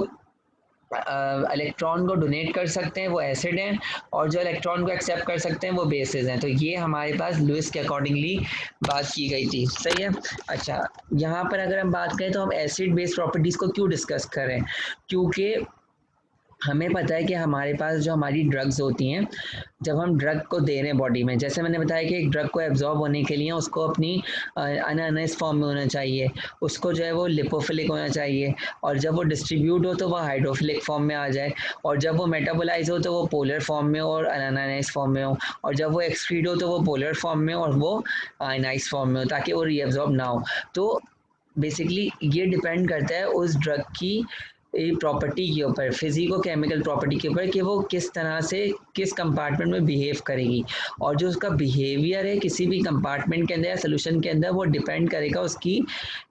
A: इलेक्ट्रॉन को डोनेट कर सकते हैं वो एसिड हैं और जो इलेक्ट्रॉन को एक्सेप्ट कर सकते हैं वो बेसिस हैं। तो ये हमारे पास लुइस के अकॉर्डिंगली बात की गई थी, सही है। अच्छा, यहाँ पर अगर हम बात करें तो हम एसिड बेस प्रॉपर्टीज़ को क्यों डिस्कस करें, क्योंकि हमें पता है कि हमारे पास जो हमारी ड्रग्स होती हैं, जब हम ड्रग को दे रहे हैं बॉडी में, जैसे मैंने बताया कि एक ड्रग को एब्जॉर्ब होने के लिए उसको अपनी अनअनाइज फॉर्म में होना चाहिए, उसको जो है वो लिपोफिलिक होना चाहिए, और जब वो डिस्ट्रीब्यूट हो तो वो हाइड्रोफिलिक फॉर्म में आ जाए, और जब वो मेटाबोलाइज हो तो वो पोलर फॉर्म में और अनअनाइज फॉर्म में हो, और जब वो एक्सक्रीट हो तो वो पोलर फॉर्म में और वो आयनाइज फॉर्म में हो, ताकि वो रीएब्जॉर्ब ना हो। तो बेसिकली ये डिपेंड करता है उस ड्रग की प्रॉपर्टी के ऊपर, फिजिको केमिकल प्रॉपर्टी के ऊपर, कि वो किस तरह से किस कंपार्टमेंट में बिहेव करेगी। और जो उसका बिहेवियर है किसी भी कंपार्टमेंट के अंदर या सोल्यूशन के अंदर, वो डिपेंड करेगा उसकी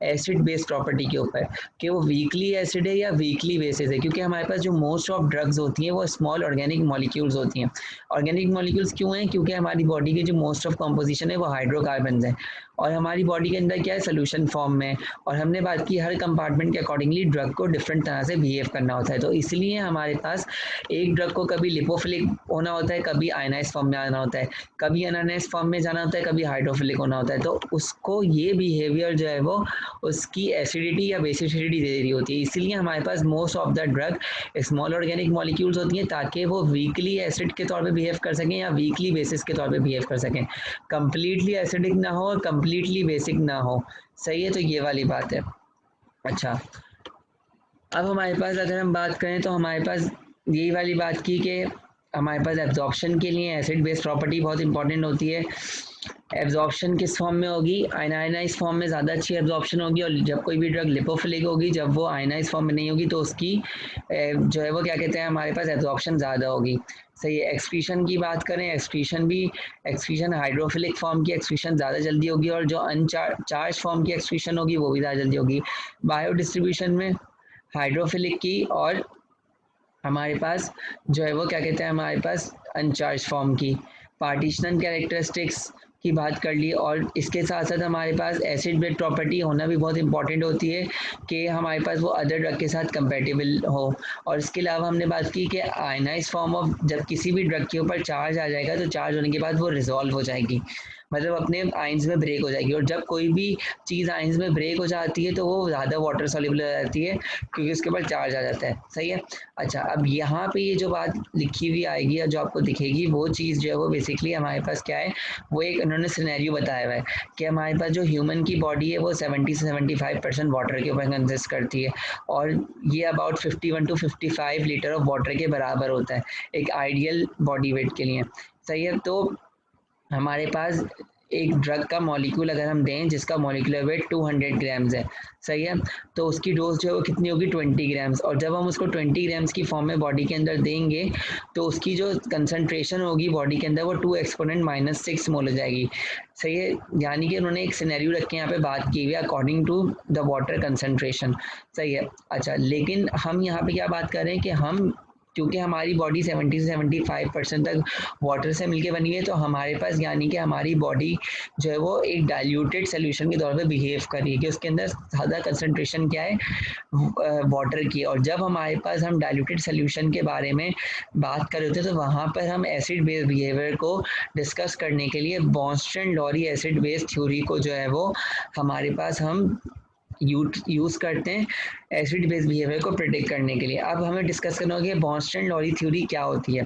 A: एसिड बेस प्रॉपर्टी के ऊपर, कि वो वीकली एसिड है या वीकली बेसिस है। क्योंकि हमारे पास जो मोस्ट ऑफ ड्रग्स होती हैं वो स्मॉल ऑर्गेनिक मॉलिक्यूल्स होती हैं। ऑर्गेनिक मॉलिक्यूल्स क्यों हैं, क्योंकि हमारी बॉडी की जो मोस्ट ऑफ कॉम्पोजिशन है वो हाइड्रोकार्बन है, और हमारी बॉडी के अंदर क्या है, सोल्यूशन फॉर्म में। और हमने बात की हर कंपार्टमेंट के अकॉर्डिंगली ड्रग को डिफरेंट तरह से बिहेव करना होता है। तो इसलिए हमारे पास एक ड्रग को कभी लिपोफिलिक होना होता है, कभी आयनाइज फॉर्म में आना होता है, कभी अनआयनाइज फॉर्म में जाना होता है, कभी हाइड्रोफिलिक होना होता है। तो उसको ये बिहेवियर जो है वो उसकी एसिडिटी या बेसिसिटी दे रही होती है। इसीलिए हमारे पास most of the drug small organic molecules होती हैं, ताकि वो वीकली एसिड के तौर पे बिहेव कर सकें या वीकली बेसिस के तौर पे बिहेव कर सकें, कंप्लीटली एसिडिक ना हो और कंप्लीटली बेसिक ना हो, सही है। तो ये वाली बात है। अच्छा, अब हमारे पास अगर हम बात करें तो हमारे पास यही वाली बात की कि हमारे पास एब्जॉर्प्शन के लिए एसिड बेस प्रॉपर्टी बहुत इंपॉर्टेंट होती है। एब्जॉर्प्शन किस फॉर्म में होगी, आयनाइज फॉर्म में ज़्यादा अच्छी एब्जॉर्प्शन होगी, और जब कोई भी ड्रग लिपोफिलिक होगी, जब वो आयनाइज फॉर्म में नहीं होगी तो उसकी जो है वो क्या कहते हैं, हमारे पास एब्जॉर्प्शन ज़्यादा होगी, सही है। एक्सक्रीशन की बात करें, एक्सक्रीशन हाइड्रोफिलिक फॉर्म की एक्सक्रीशन ज़्यादा जल्दी होगी, और जो अनचार्ज फॉर्म की एक्सक्रीशन होगी वो भी ज़्यादा जल्दी होगी। बायो डिस्ट्रीब्यूशन में हाइड्रोफिलिक की और हमारे पास जो है वो क्या कहते हैं, हमारे पास अनचार्ज फॉर्म की। पार्टीशनल कैरेक्टरिस्टिक्स की बात कर ली, और इसके साथ साथ हमारे पास एसिड बेस प्रॉपर्टी होना भी बहुत इंपॉर्टेंट होती है कि हमारे पास वो अदर ड्रग के साथ कंपेटेबल हो। और इसके अलावा हमने बात की कि आयनाइज फॉर्म ऑफ, जब किसी भी ड्रग के ऊपर चार्ज आ जाएगा तो चार्ज होने के बाद वो रिजॉल्व हो जाएगी, मतलब अपने आइंस में ब्रेक हो जाएगी। और जब कोई भी चीज़ आइंस में ब्रेक हो जाती है तो वो ज़्यादा वाटर सॉल्युबल हो जाती है, क्योंकि उसके ऊपर चार्ज आ जाता है, सही है। अच्छा, अब यहाँ पे ये जो बात लिखी हुई आएगी या जो आपको दिखेगी वो चीज़ जो है वो बेसिकली हमारे पास क्या है, वो एक उन्होंने सिनेरियो बताया हुआ है कि हमारे पास जो ह्यूमन की बॉडी है वो 70 से 75% वाटर के ऊपर कंसिस्ट करती है, और ये about 51 to 55 litre of water के बराबर होता है एक आइडियल बॉडी वेट के लिए, सही है। तो हमारे पास एक ड्रग का मॉलिक्यूल अगर हम दें जिसका मॉलिक्यूलर वेट 200 ग्राम्स है, सही है, तो उसकी डोज जो है वो कितनी होगी, 20 ग्राम्स। और जब हम उसको 20 ग्राम्स की फॉर्म में बॉडी के अंदर देंगे तो उसकी जो कंसनट्रेशन होगी बॉडी के अंदर वो 2 एक्सपोनेंट -6 मोल हो जाएगी, सही है। यानी कि उन्होंने एक सिनेरियो रख के यहाँ पे बात की हुई है according to the water concentration, सही है। अच्छा, लेकिन हम यहाँ पे क्या बात कर रहे हैं कि हम, क्योंकि हमारी बॉडी 70 से 75% तक वाटर से मिलके बनी है, तो हमारे पास यानी कि हमारी बॉडी जो है वो एक डाइल्यूटेड सोल्यूशन के तौर पे बिहेव कर रही है, कि उसके अंदर ज़्यादा कंसनट्रेशन क्या है, वाटर की। और जब हमारे पास हम डाइल्यूटेड सोल्यूशन के बारे में बात कर रहे होते हैं तो वहाँ पर हम एसिड बेस बिहेवियर को डिस्कस करने के लिए बॉन्स्टन लॉरी एसिड बेस थ्योरी को जो है वो हमारे पास हम यूज़ करते हैं एसिड बेस बिहेवियर को प्रिडिक्ट करने के लिए। अब हमें डिस्कस करना होगा कि बॉन्स्टन लॉरी थ्योरी क्या होती है।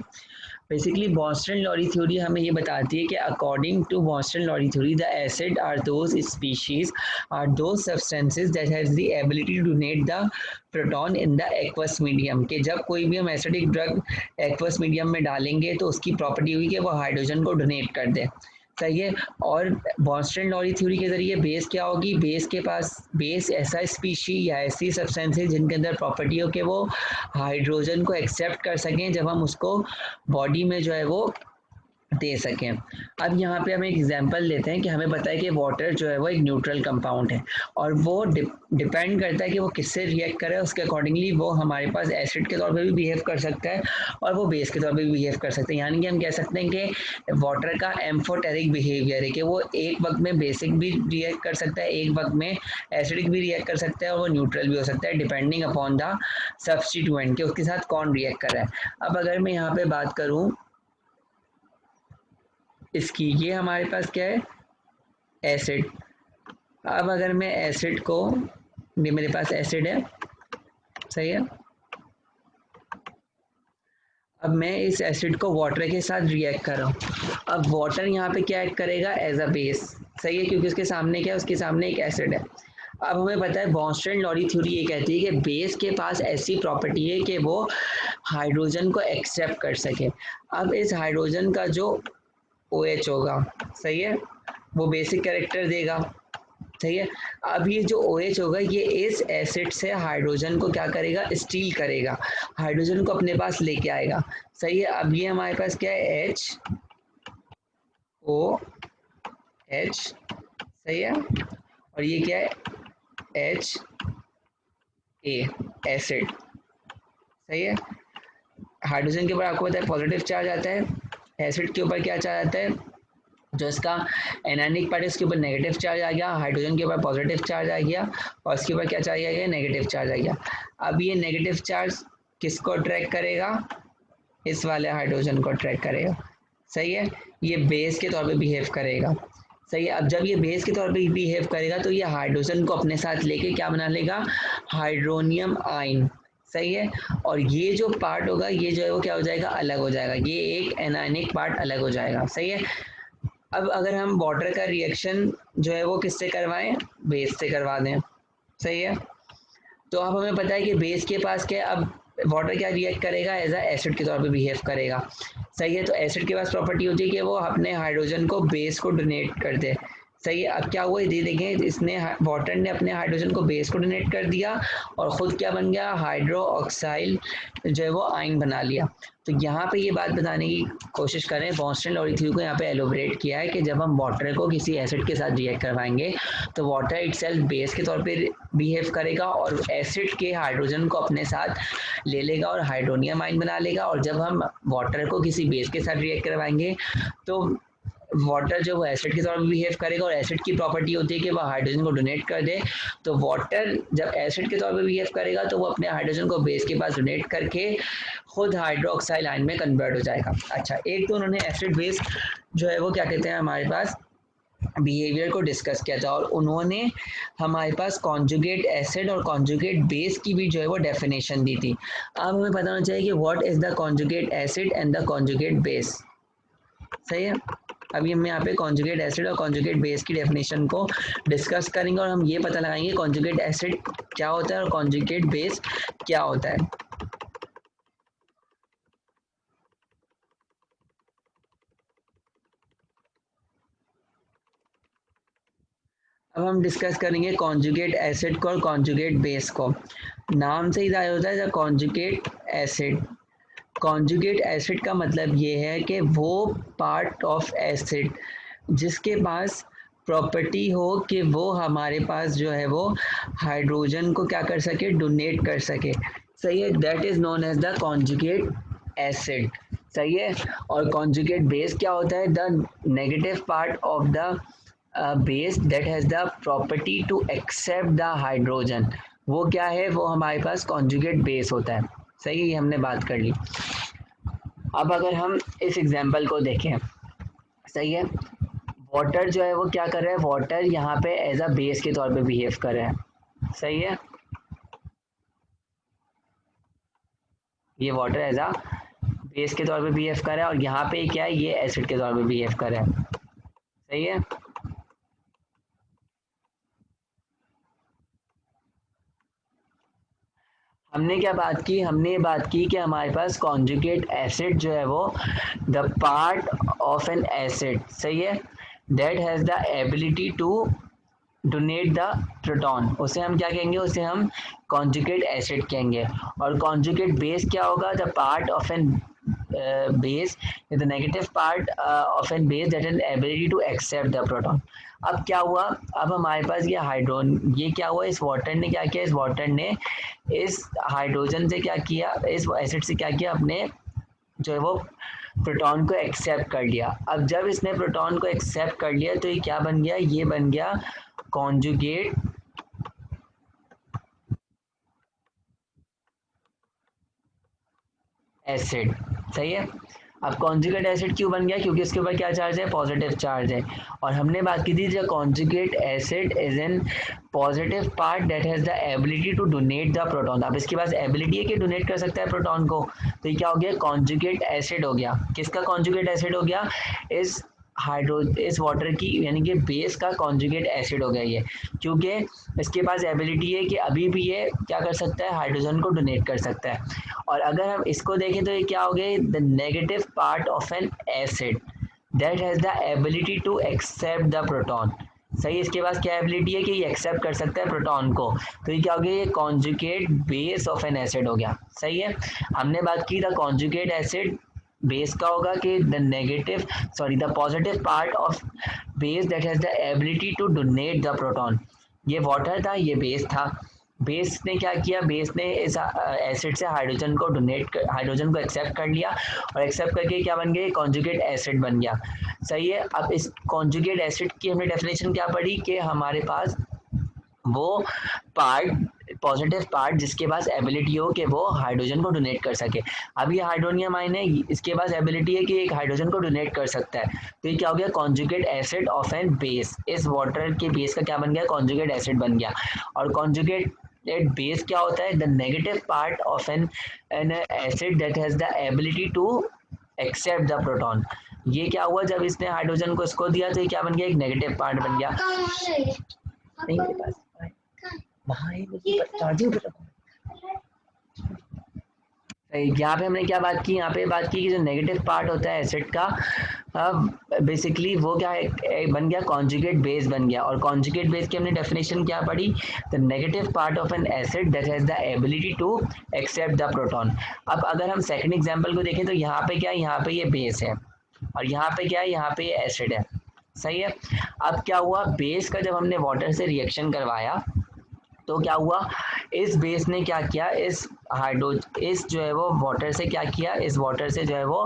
A: बेसिकली बॉन्स्टन लॉरी थ्योरी हमें ये बताती है कि according to Bronsted Lowry theory the acid are those species are those substances that has the ability to donate the proton in the aqueous medium, कि जब कोई भी हम एसिडिक ड्रग एक्वस मीडियम में डालेंगे तो उसकी प्रॉपर्टी हुई कि वो हाइड्रोजन को डोनेट कर दे, सही है। और बॉन्स्टन-लॉरी थ्योरी के ज़रिए बेस क्या होगी, बेस ऐसा स्पीशी या ऐसी सब्सटेंस है जिनके अंदर प्रॉपर्टी हो कि वो हाइड्रोजन को एक्सेप्ट कर सकें जब हम उसको बॉडी में जो है वो दे सकें। अब यहाँ पे हम एक एग्जांपल लेते हैं कि हमें पता है कि वाटर जो है वो एक न्यूट्रल कंपाउंड है और वो डिपेंड करता है कि वो किससे रिएक्ट करे, उसके अकॉर्डिंगली वो हमारे पास एसिड के तौर पे भी बिहेव कर सकता है और वो बेस के तौर पे भी बिहेव कर सकते हैं। यानी कि हम कह सकते हैं कि वाटर का एम्फोटेरिक बिहेवियर है कि वो एक वक्त में बेसिक भी रिएक्ट कर सकता है, एक वक्त में एसिडिक भी रिएक्ट कर सकता है और वो न्यूट्रल भी हो सकता है डिपेंडिंग अपॉन द सब्स्टिट्यूएंट के उसके साथ कौन रिएक्ट कर रहा है। अब अगर मैं यहाँ पे बात करूँ इसकी, ये हमारे पास क्या है, एसिड। अब अगर मैं एसिड को, ये मेरे पास एसिड है, सही है। अब मैं इस एसिड को वाटर के साथ रिएक्ट कर रहा हूँ। अब वाटर यहाँ पे क्या एक्ट करेगा, एज अ बेस, सही है, क्योंकि उसके सामने क्या है, उसके सामने एक एसिड है। अब हमें पता है बॉन्स्टन-लॉरी थ्योरी ये कहती है कि बेस के पास ऐसी प्रॉपर्टी है कि वो हाइड्रोजन को एक्सेप्ट कर सके। अब इस हाइड्रोजन का जो OH होगा, सही है, वो बेसिक कैरेक्टर देगा, सही है। अब ये जो OH होगा ये इस एसिड से हाइड्रोजन को क्या करेगा, स्टील करेगा, हाइड्रोजन को अपने पास लेके आएगा, सही है। अब ये हमारे पास क्या है, HOH, सही है, और ये क्या है, HA, एसिड, सही है। हाइड्रोजन के ऊपर आपको पता है पॉजिटिव चार्ज आता है, एसिड के ऊपर क्या चार्ज आता है, जो इसका एनायनिक पार्ट है उसके ऊपर नेगेटिव चार्ज आ गया, हाइड्रोजन के ऊपर पॉजिटिव चार्ज आ गया और इसके ऊपर क्या चार्ज आ गया, नेगेटिव चार्ज आ गया। अब ये नेगेटिव चार्ज किसको अट्रैक्ट करेगा, इस वाले हाइड्रोजन को अट्रैक्ट करेगा, सही है। ये बेस के तौर पे बिहेव करेगा, सही है। अब जब ये बेस के तौर पे बिहेव करेगा तो ये हाइड्रोजन को अपने साथ लेके क्या बना लेगा, हाइड्रोनियम आयन, सही है। और ये जो पार्ट होगा ये जो है वो क्या हो जाएगा, अलग हो जाएगा, ये एक एनायनिक पार्ट अलग हो जाएगा, सही है। अब अगर हम वाटर का रिएक्शन जो है वो किससे करवाएं, बेस से करवा दें, सही है। तो अब हमें पता है कि बेस के पास क्या है, अब वाटर क्या रिएक्ट करेगा, एज अ एसिड के तौर पे बिहेव करेगा, सही है। तो एसिड के पास प्रॉपर्टी होती है कि वो अपने हाइड्रोजन को बेस को डोनेट कर दे, सही है। अब क्या हुआ ये देखें, इसने वाटर ने अपने हाइड्रोजन को बेस को डोनेट कर दिया और ख़ुद क्या बन गया, हाइड्रो ऑक्साइड जो है वो आयन बना लिया। तो यहाँ पे ये बात बताने की कोशिश करें, बॉन्स्टन-लॉरी थ्योरी को यहाँ पे एलोबरेट किया है कि जब हम वाटर को किसी एसिड के साथ रिएक्ट करवाएंगे तो वाटर इटसेल्फ बेस के तौर पे बिहेव करेगा और एसिड के हाइड्रोजन को अपने साथ ले लेगा और हाइड्रोनियम आयन बना लेगा। और जब हम वाटर को किसी बेस के साथ रिएक्ट करवाएंगे तो वाटर जो वो एसिड के तौर पे बिहेव करेगा और एसिड की प्रॉपर्टी होती है कि वह हाइड्रोजन को डोनेट कर दे। तो वाटर जब एसिड के तौर पे बिहेव करेगा तो वो अपने हाइड्रोजन को बेस के पास डोनेट करके खुद हाइड्रोक्साइड आयन में कन्वर्ट हो जाएगा। अच्छा, एक तो उन्होंने एसिड बेस जो है वो क्या कहते हैं हमारे पास बिहेवियर को डिस्कस किया था और उन्होंने हमारे पास कॉन्जुगेट एसिड और कॉन्जुगेट बेस की भी जो है वो डेफिनेशन दी थी। अब हमें पता होना चाहिए कि what is the conjugate acid and the conjugate base, सही है। अभी हम यहाँ पे कॉन्जुगेट एसिड और कॉन्जुगेट बेस की डेफिनेशन को डिस्कस करेंगे और हम ये पता लगाएंगे कॉन्जुगेट एसिड क्या होता है और कॉन्जुगेट बेस क्या होता है। अब हम डिस्कस करेंगे कॉन्जुगेट एसिड को और कॉन्जुगेट बेस को। नाम से ही जाहिर होता है कॉन्जुगेट एसिड। कॉन्जुगेट एसिड का मतलब ये है कि वो पार्ट ऑफ एसिड जिसके पास प्रॉपर्टी हो कि वो हमारे पास जो है वो हाइड्रोजन को क्या कर सके, डोनेट कर सके, सही है। That is known as the conjugate acid, सही है। और कॉन्जुगेट बेस क्या होता है, the negative part of the base that has the property to accept the hydrogen, वो क्या है, वो हमारे पास कॉन्जुगेट बेस होता है, सही है। ये हमने बात कर ली। अब अगर हम इस एग्जांपल को देखें, सही है, वाटर जो है वो क्या कर रहा है, वाटर यहाँ पे एज अ बेस के तौर पे बिहेव कर रहा है, सही है। ये वाटर एज अ बेस के तौर पे बिहेव कर रहा है और यहाँ पे क्या है, ये एसिड के तौर पे बिहेव कर रहा है, सही है। हमने क्या बात की, हमने ये बात की कि हमारे पास कॉन्जुगेट एसिड जो है वो the part of an acid, सही है। That has the ability to donate the proton, उसे हम क्या कहेंगे, उसे हम कॉन्जुगेट एसिड कहेंगे। और कॉन्जुगेट बेस क्या होगा, the part of an base, the negative part of an base that an ability to accept the proton. अब क्या हुआ, अब हमारे पास ये हाइड्रोन, ये क्या हुआ, इस वाटर ने क्या किया, इस वाटर ने इस हाइड्रोजन से क्या किया, इस एसिड से क्या किया, अपने जो है वो प्रोटॉन को एक्सेप्ट कर लिया। अब जब इसने प्रोटॉन को एक्सेप्ट कर लिया तो ये क्या बन गया, ये बन गया कॉन्जुगेट एसिड। सही है। अब कॉन्जुगेट एसिड क्यों बन गया, क्योंकि इसके ऊपर क्या चार्ज है, पॉजिटिव चार्ज है। और हमने बात की थी, जो conjugate acid is an positive part that has the ability to donate the proton. अब इसके पास एबिलिटी है कि डोनेट कर सकता है प्रोटॉन को, तो ये क्या हो गया, कॉन्जुगेट एसिड हो गया। किसका कॉन्जुगेट एसिड हो गया, इस इस वाटर की यानी कि बेस का कॉन्जुगेट एसिड हो गया ये, क्योंकि इसके पास एबिलिटी है कि अभी भी ये क्या कर सकता है, हाइड्रोजन को डोनेट कर सकता है। और अगर हम इसको देखें तो ये क्या हो गया, the negative part of an acid that has the ability to accept the proton. सही, इसके पास क्या एबिलिटी है कि ये एक्सेप्ट कर सकता है प्रोटॉन को, तो ये क्या हो गया, ये conjugate base of an acid हो गया। सही है। हमने बात की द कॉन्जुगेट एसिड बेस का होगा कि the negative sorry the positive part of base that has the ability to donate the proton. ये वाटर था, ये बेस था। बेस ने क्या किया, बेस ने इस एसिड से हाइड्रोजन को एक्सेप्ट कर लिया, और एक्सेप्ट करके क्या बन गया, कॉन्जुगेट एसिड बन गया। सही है। अब इस कॉन्जुगेट एसिड की हमने डेफिनेशन क्या पढ़ी कि हमारे पास वो पार्ट, पॉजिटिव पार्ट जिसके पास एबिलिटी हो कि वो हाइड्रोजन को डोनेट कर सके। अब ये हाइड्रोनियम आयन है, इसके पास एबिलिटी है कि एक हाइड्रोजन को डोनेट कर सकता है, तो ये क्या हो गया, conjugate acid of an base. इस वाटर के बेस का क्या बन गया, कॉन्जुगेट एसिड बन गया। और कॉन्जुगेट बेस क्या होता है, the negative part of an acid that has the ability to accept the proton. ये क्या हुआ, जब इसने हाइड्रोजन को इसको दिया तो ये क्या बन गया, एक नेगेटिव पार्ट बन गया। नहीं मेरे पास वहाँ है, मुझे चार्जिंग पे रखो। यहाँ पे हमने क्या बात की, यहाँ पे बात की कि जो नेगेटिव पार्ट होता है एसिड का, बेसिकली वो क्या है, बन गया कॉन्जुगेट बेस बन गया। और कॉन्जुगेट बेस की हमने डेफिनेशन क्या पढ़ी, the negative part of an acid that has the ability to accept the proton. अब अगर हम सेकंड एग्जांपल को देखें तो यहाँ पे क्या है, यहाँ पे ये बेस है, और यहाँ पे क्या है, यहाँ पे ये एसिड है। सही है। अब क्या हुआ, बेस का जब हमने वाटर से रिएक्शन करवाया तो क्या हुआ, इस बेस ने क्या किया, इस जो है वो वाटर से क्या किया, इस वाटर से जो है वो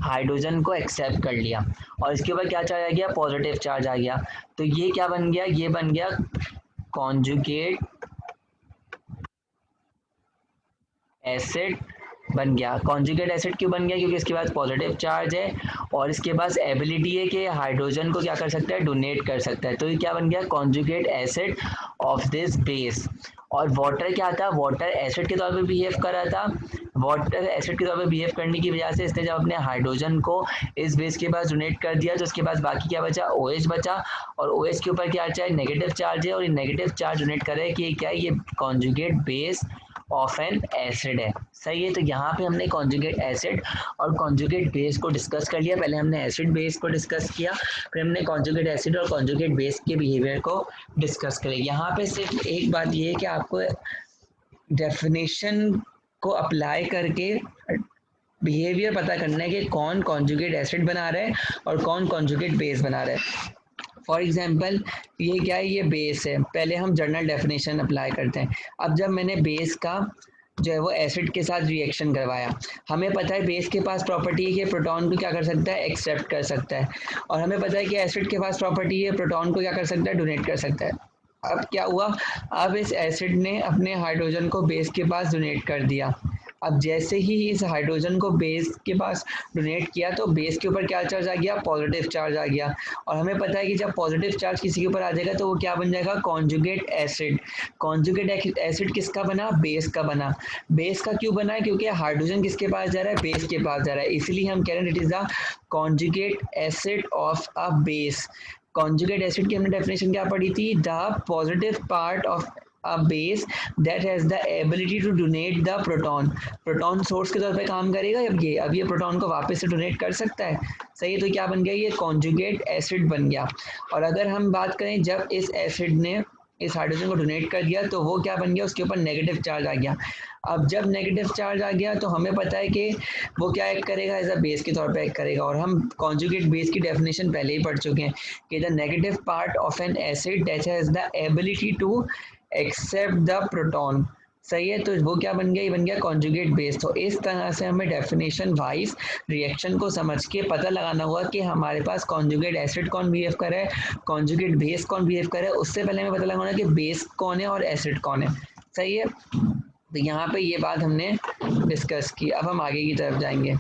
A: हाइड्रोजन को एक्सेप्ट कर लिया, और इसके ऊपर क्या चार्ज आ गया, पॉजिटिव चार्ज आ गया। तो ये क्या बन गया, ये बन गया कॉन्जुगेट एसिड बन गया। कॉन्जुगेट एसिड क्यों बन गया, क्योंकि इसके पास पॉजिटिव चार्ज है और इसके पास एबिलिटी है कि हाइड्रोजन को क्या कर सकता है, डोनेट कर सकता है। तो ये क्या बन गया, conjugate acid of this base. और वाटर क्या था, वाटर एसिड के तौर पे बिहेव कर रहा था। वाटर एसिड के तौर पे बिहेव करने की वजह से इसने जब अपने हाइड्रोजन को इस बेस के पास डोनेट कर दिया तो उसके पास बाकी क्या बचा, OH बचा। और OH के ऊपर क्या चार्ज, नेगेटिव चार्ज है, और ये नेगेटिव चार्ज डोनेट कर रहा है कि क्या है, ये conjugate base of an acid है। सही है। तो यहाँ पे हमने कॉन्जुगेट एसिड और कॉन्जुगेट बेस को डिस्कस कर लिया। पहले हमने एसिड बेस को डिस्कस किया, फिर हमने कॉन्जुगेट एसिड और कॉन्जुगेट बेस के बिहेवियर को डिस्कस करें। यहाँ पे सिर्फ एक बात ये है कि आपको डेफिनेशन को अप्लाई करके बिहेवियर पता करना है कि कौन कॉन्जुगेट एसिड बना रहा है और कौन कॉन्जुगेट बेस बना रहा है। फॉर एग्जाम्पल ये क्या है, ये बेस है, पहले हम जनरल डेफिनेशन अप्लाई करते हैं। अब जब मैंने बेस का जो है वो एसिड के साथ रिएक्शन करवाया, हमें पता है बेस के पास प्रॉपर्टी है कि प्रोटॉन को क्या कर सकता है, एक्सेप्ट कर सकता है, और हमें पता है कि एसिड के पास प्रॉपर्टी है प्रोटॉन को क्या कर सकता है, डोनेट कर सकता है। अब क्या हुआ, अब इस एसिड ने अपने हाइड्रोजन को बेस के पास डोनेट कर दिया। अब जैसे ही इस हाइड्रोजन को बेस के पास डोनेट किया तो बेस के ऊपर क्या चार्ज आ गया, पॉजिटिव चार्ज आ गया। और हमें पता है कि जब पॉजिटिव चार्ज किसी के ऊपर आ जाएगा तो वो क्या बन जाएगा, कॉन्जुगेट एसिड। कॉन्जुगेट एसिड किसका बना, बेस का बना। बेस का क्यों बना है, क्योंकि हाइड्रोजन किसके पास जा रहा है, बेस के पास जा रहा है, इसलिए हम कह रहे हैं it is the conjugate acid of a base. Conjugate acid की हमने डेफिनेशन क्या पढ़ी थी, the positive part of a base that has the ability to donate the proton. Proton source के तौर पे काम करेगा। अब ये प्रोटॉन को वापस से डोनेट कर सकता है। सही है, तो क्या बन गया, ये कॉन्जुगेट एसिड बन गया। और अगर हम बात करें जब इस एसिड ने इस हाइड्रोजन को डोनेट कर दिया तो वो क्या बन गया, उसके ऊपर नेगेटिव चार्ज आ गया। अब जब नेगेटिव चार्ज आ गया तो हमें पता है कि वो क्या एक्ट करेगा, एज अ बेस के तौर पे एक्ट करेगा। और हम कॉन्जुगेट बेस की डेफिनेशन पहले ही पढ़ चुके हैं कि the negative part of an acid that has the ability to accept the proton. सही है, तो वो क्या बन गया, ये बन गया कॉन्जुगेट बेस। तो इस तरह से हमें डेफिनेशन वाइज रिएक्शन को समझ के पता लगाना होगा कि हमारे पास कॉन्जुगेट एसिड कौन बिहेव कर रहा है, कॉन्जुगेट बेस कौन बिहेव कर रहा है। उससे पहले हमें पता लगाना है कि बेस कौन है और एसिड कौन है। सही है, तो यहाँ पे ये बात हमने डिस्कस की। अब हम आगे की तरफ जाएंगे।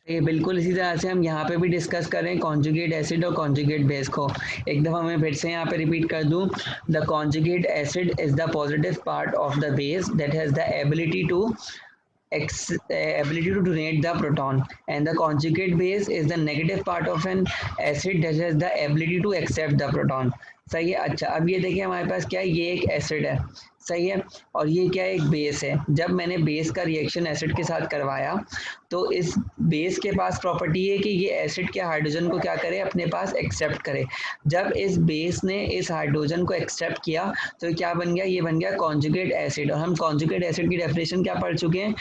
A: ये बिल्कुल इसी तरह से हम यहाँ पे भी डिस्कस करें कॉन्जुगेट एसिड और कॉन्जुगेट बेस को। एक दफ़ा मैं फिर से यहाँ पे रिपीट कर दूँ, the conjugate acid is the positive part of the base that has the ability to ability to donate the proton, and the conjugate base is the negative part of an acid that has the ability to accept the proton। सही है। अच्छा, अब ये देखिए हमारे पास क्या है, ये एक एसिड है। सही है, और ये क्या है, एक बेस है। जब मैंने बेस का रिएक्शन एसिड के साथ करवाया तो इस बेस के पास प्रॉपर्टी है कि ये एसिड के हाइड्रोजन को क्या करे, अपने पास एक्सेप्ट करे। जब इस बेस ने इस हाइड्रोजन को एक्सेप्ट किया तो क्या बन गया, ये बन गया कॉन्जुगेट एसिड। और हम कॉन्जुगेट एसिड की डेफिनेशन क्या पढ़ चुके हैं,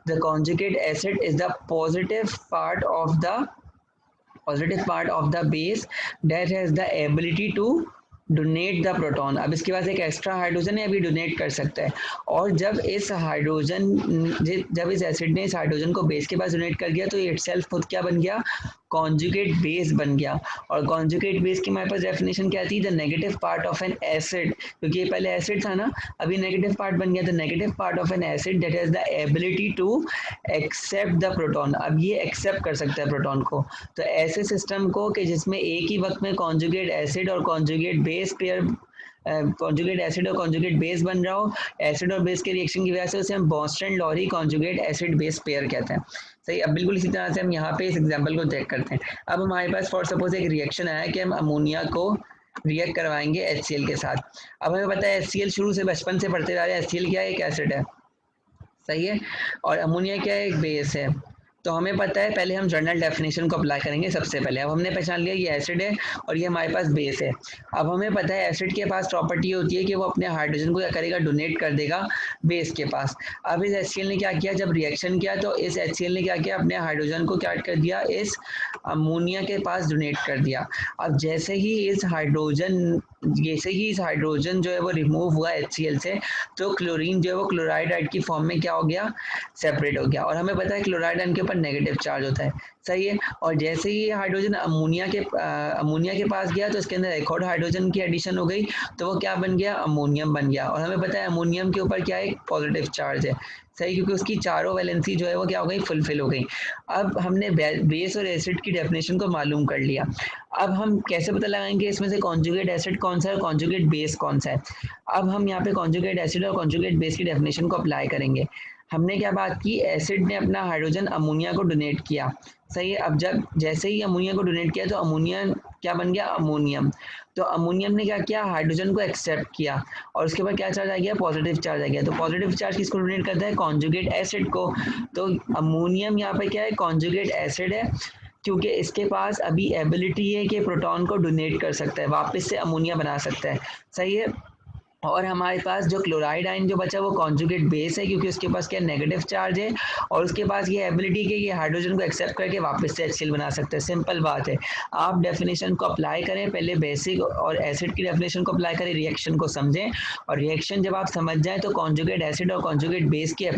A: the conjugate acid is the positive part of the base that has the ability to donate the proton. अब इसके पास एक एक्स्ट्रा हाइड्रोजन है, अभी डोनेट कर सकता है। और जब इस एसिड ने इस हाइड्रोजन को बेस के पास डोनेट कर दिया तो ये इटसेल्फ खुद क्या बन गया, कॉन्जुगेट बेस बन गया। और कॉन्जुगेट बेस की हमारे पास डेफिनेशन क्या थी, the negative part of an acid, क्योंकि ये पहले एसिड था ना, अभी नेगेटिव पार्ट बन गया। The negative part of an acid that has the ability to accept the proton. अब ये एक्सेप्ट कर सकता है प्रोटॉन को। तो ऐसे सिस्टम को कि जिसमें एक ही वक्त में कॉन्जुगेट एसिड और conjugate base pair, conjugate acid और कॉन्जुगेट बेस बन रहा हो एसिड और बेस के रिएक्शन की वजह से, उसे हम बॉस्टन Lowry conjugate acid base pair कहते हैं। सही, अब बिल्कुल इसी तरह से हम यहाँ पे इस एग्जांपल को चेक करते हैं। अब हमारे पास फॉर सपोज एक रिएक्शन आया कि हम अमोनिया को रिएक्ट करवाएंगे HCl के साथ। अब हमें पता है HCl शुरू से बचपन से पढ़ते जा रहे हैं, HCl क्या है, एक एसिड है। सही है, और अमोनिया क्या है, एक बेस है। तो हमें पता है, पहले हम जनरल डेफिनेशन को अप्लाई करेंगे सबसे पहले। अब हमने पहचान लिया ये एसिड है और ये हमारे पास बेस है। अब हमें पता है एसिड के पास प्रॉपर्टी होती है कि वो अपने हाइड्रोजन को क्या करेगा, डोनेट कर देगा बेस के पास। अब इस HCl ने क्या किया, जब रिएक्शन किया तो इस HCl ने क्या किया, अपने हाइड्रोजन को क्या कर दिया, इस अमोनिया के पास डोनेट कर दिया। अब जैसे ही इस हाइड्रोजन जो है वो रिमूव हुआ HCl से, तो क्लोरीन जो है वो क्लोराइड आयन की फॉर्म में क्या हो गया, सेपरेट हो गया। और हमें पता है क्लोराइड आयन के ऊपर नेगेटिव चार्ज होता है। सही है, और जैसे ही ये हाइड्रोजन अमोनिया के पास गया तो इसके अंदर एक और हाइड्रोजन की एडिशन हो गई, तो वो क्या बन गया, अमोनियम बन गया। और हमें पता है अमोनियम के ऊपर क्या है, एक पॉजिटिव चार्ज है। सही, क्योंकि उसकी चारों वैलेंसी जो है वो क्या हो गई, फुलफिल हो गई। अब हमने बेस और एसिड की डेफिनेशन को मालूम कर लिया। अब हम कैसे पता लगाएंगे इसमें से कॉन्जुगेट एसिड कौन सा है और कॉन्जुगेट बेस कौन सा है। अब हम यहाँ पे कॉन्जुगेट एसिड और कॉन्जुगेट बेस की डेफिनेशन को अप्लाई करेंगे। हमने क्या बात की, एसिड ने अपना हाइड्रोजन अमोनिया को डोनेट किया। सही है, अब जब जैसे ही अमोनिया को डोनेट किया तो अमोनिया क्या बन गया, अमोनियम। तो अमोनियम ने क्या किया, हाइड्रोजन को एक्सेप्ट किया और उसके बाद क्या चार्ज आ गया, पॉजिटिव चार्ज आ गया। तो पॉजिटिव चार्ज किसको डोनेट करता है, कॉन्जुगेट एसिड को। तो अमोनियम यहाँ पे क्या है, कॉन्जुगेट एसिड है, क्योंकि इसके पास अभी एबिलिटी है कि प्रोटॉन को डोनेट कर सकता है, वापस से अमोनिया बना सकता है। सही है, और हमारे पास जो क्लोराइड आयन जो बचा वो कॉन्जुगेट बेस है, क्योंकि उसके पास क्या नेगेटिव चार्ज है और उसके पास ये एबिलिटी कि ये हाइड्रोजन को एक्सेप्ट करके वापस से HCl बना सकते हैं। सिंपल बात है, आप डेफिनेशन को अप्लाई करें, पहले बेसिक और एसिड की डेफिनेशन को अप्लाई करें, रिएक्शन को समझें, और रिएक्शन जब आप समझ जाएं तो कॉन्जुगेट एसिड और कॉन्जुगेट बेस की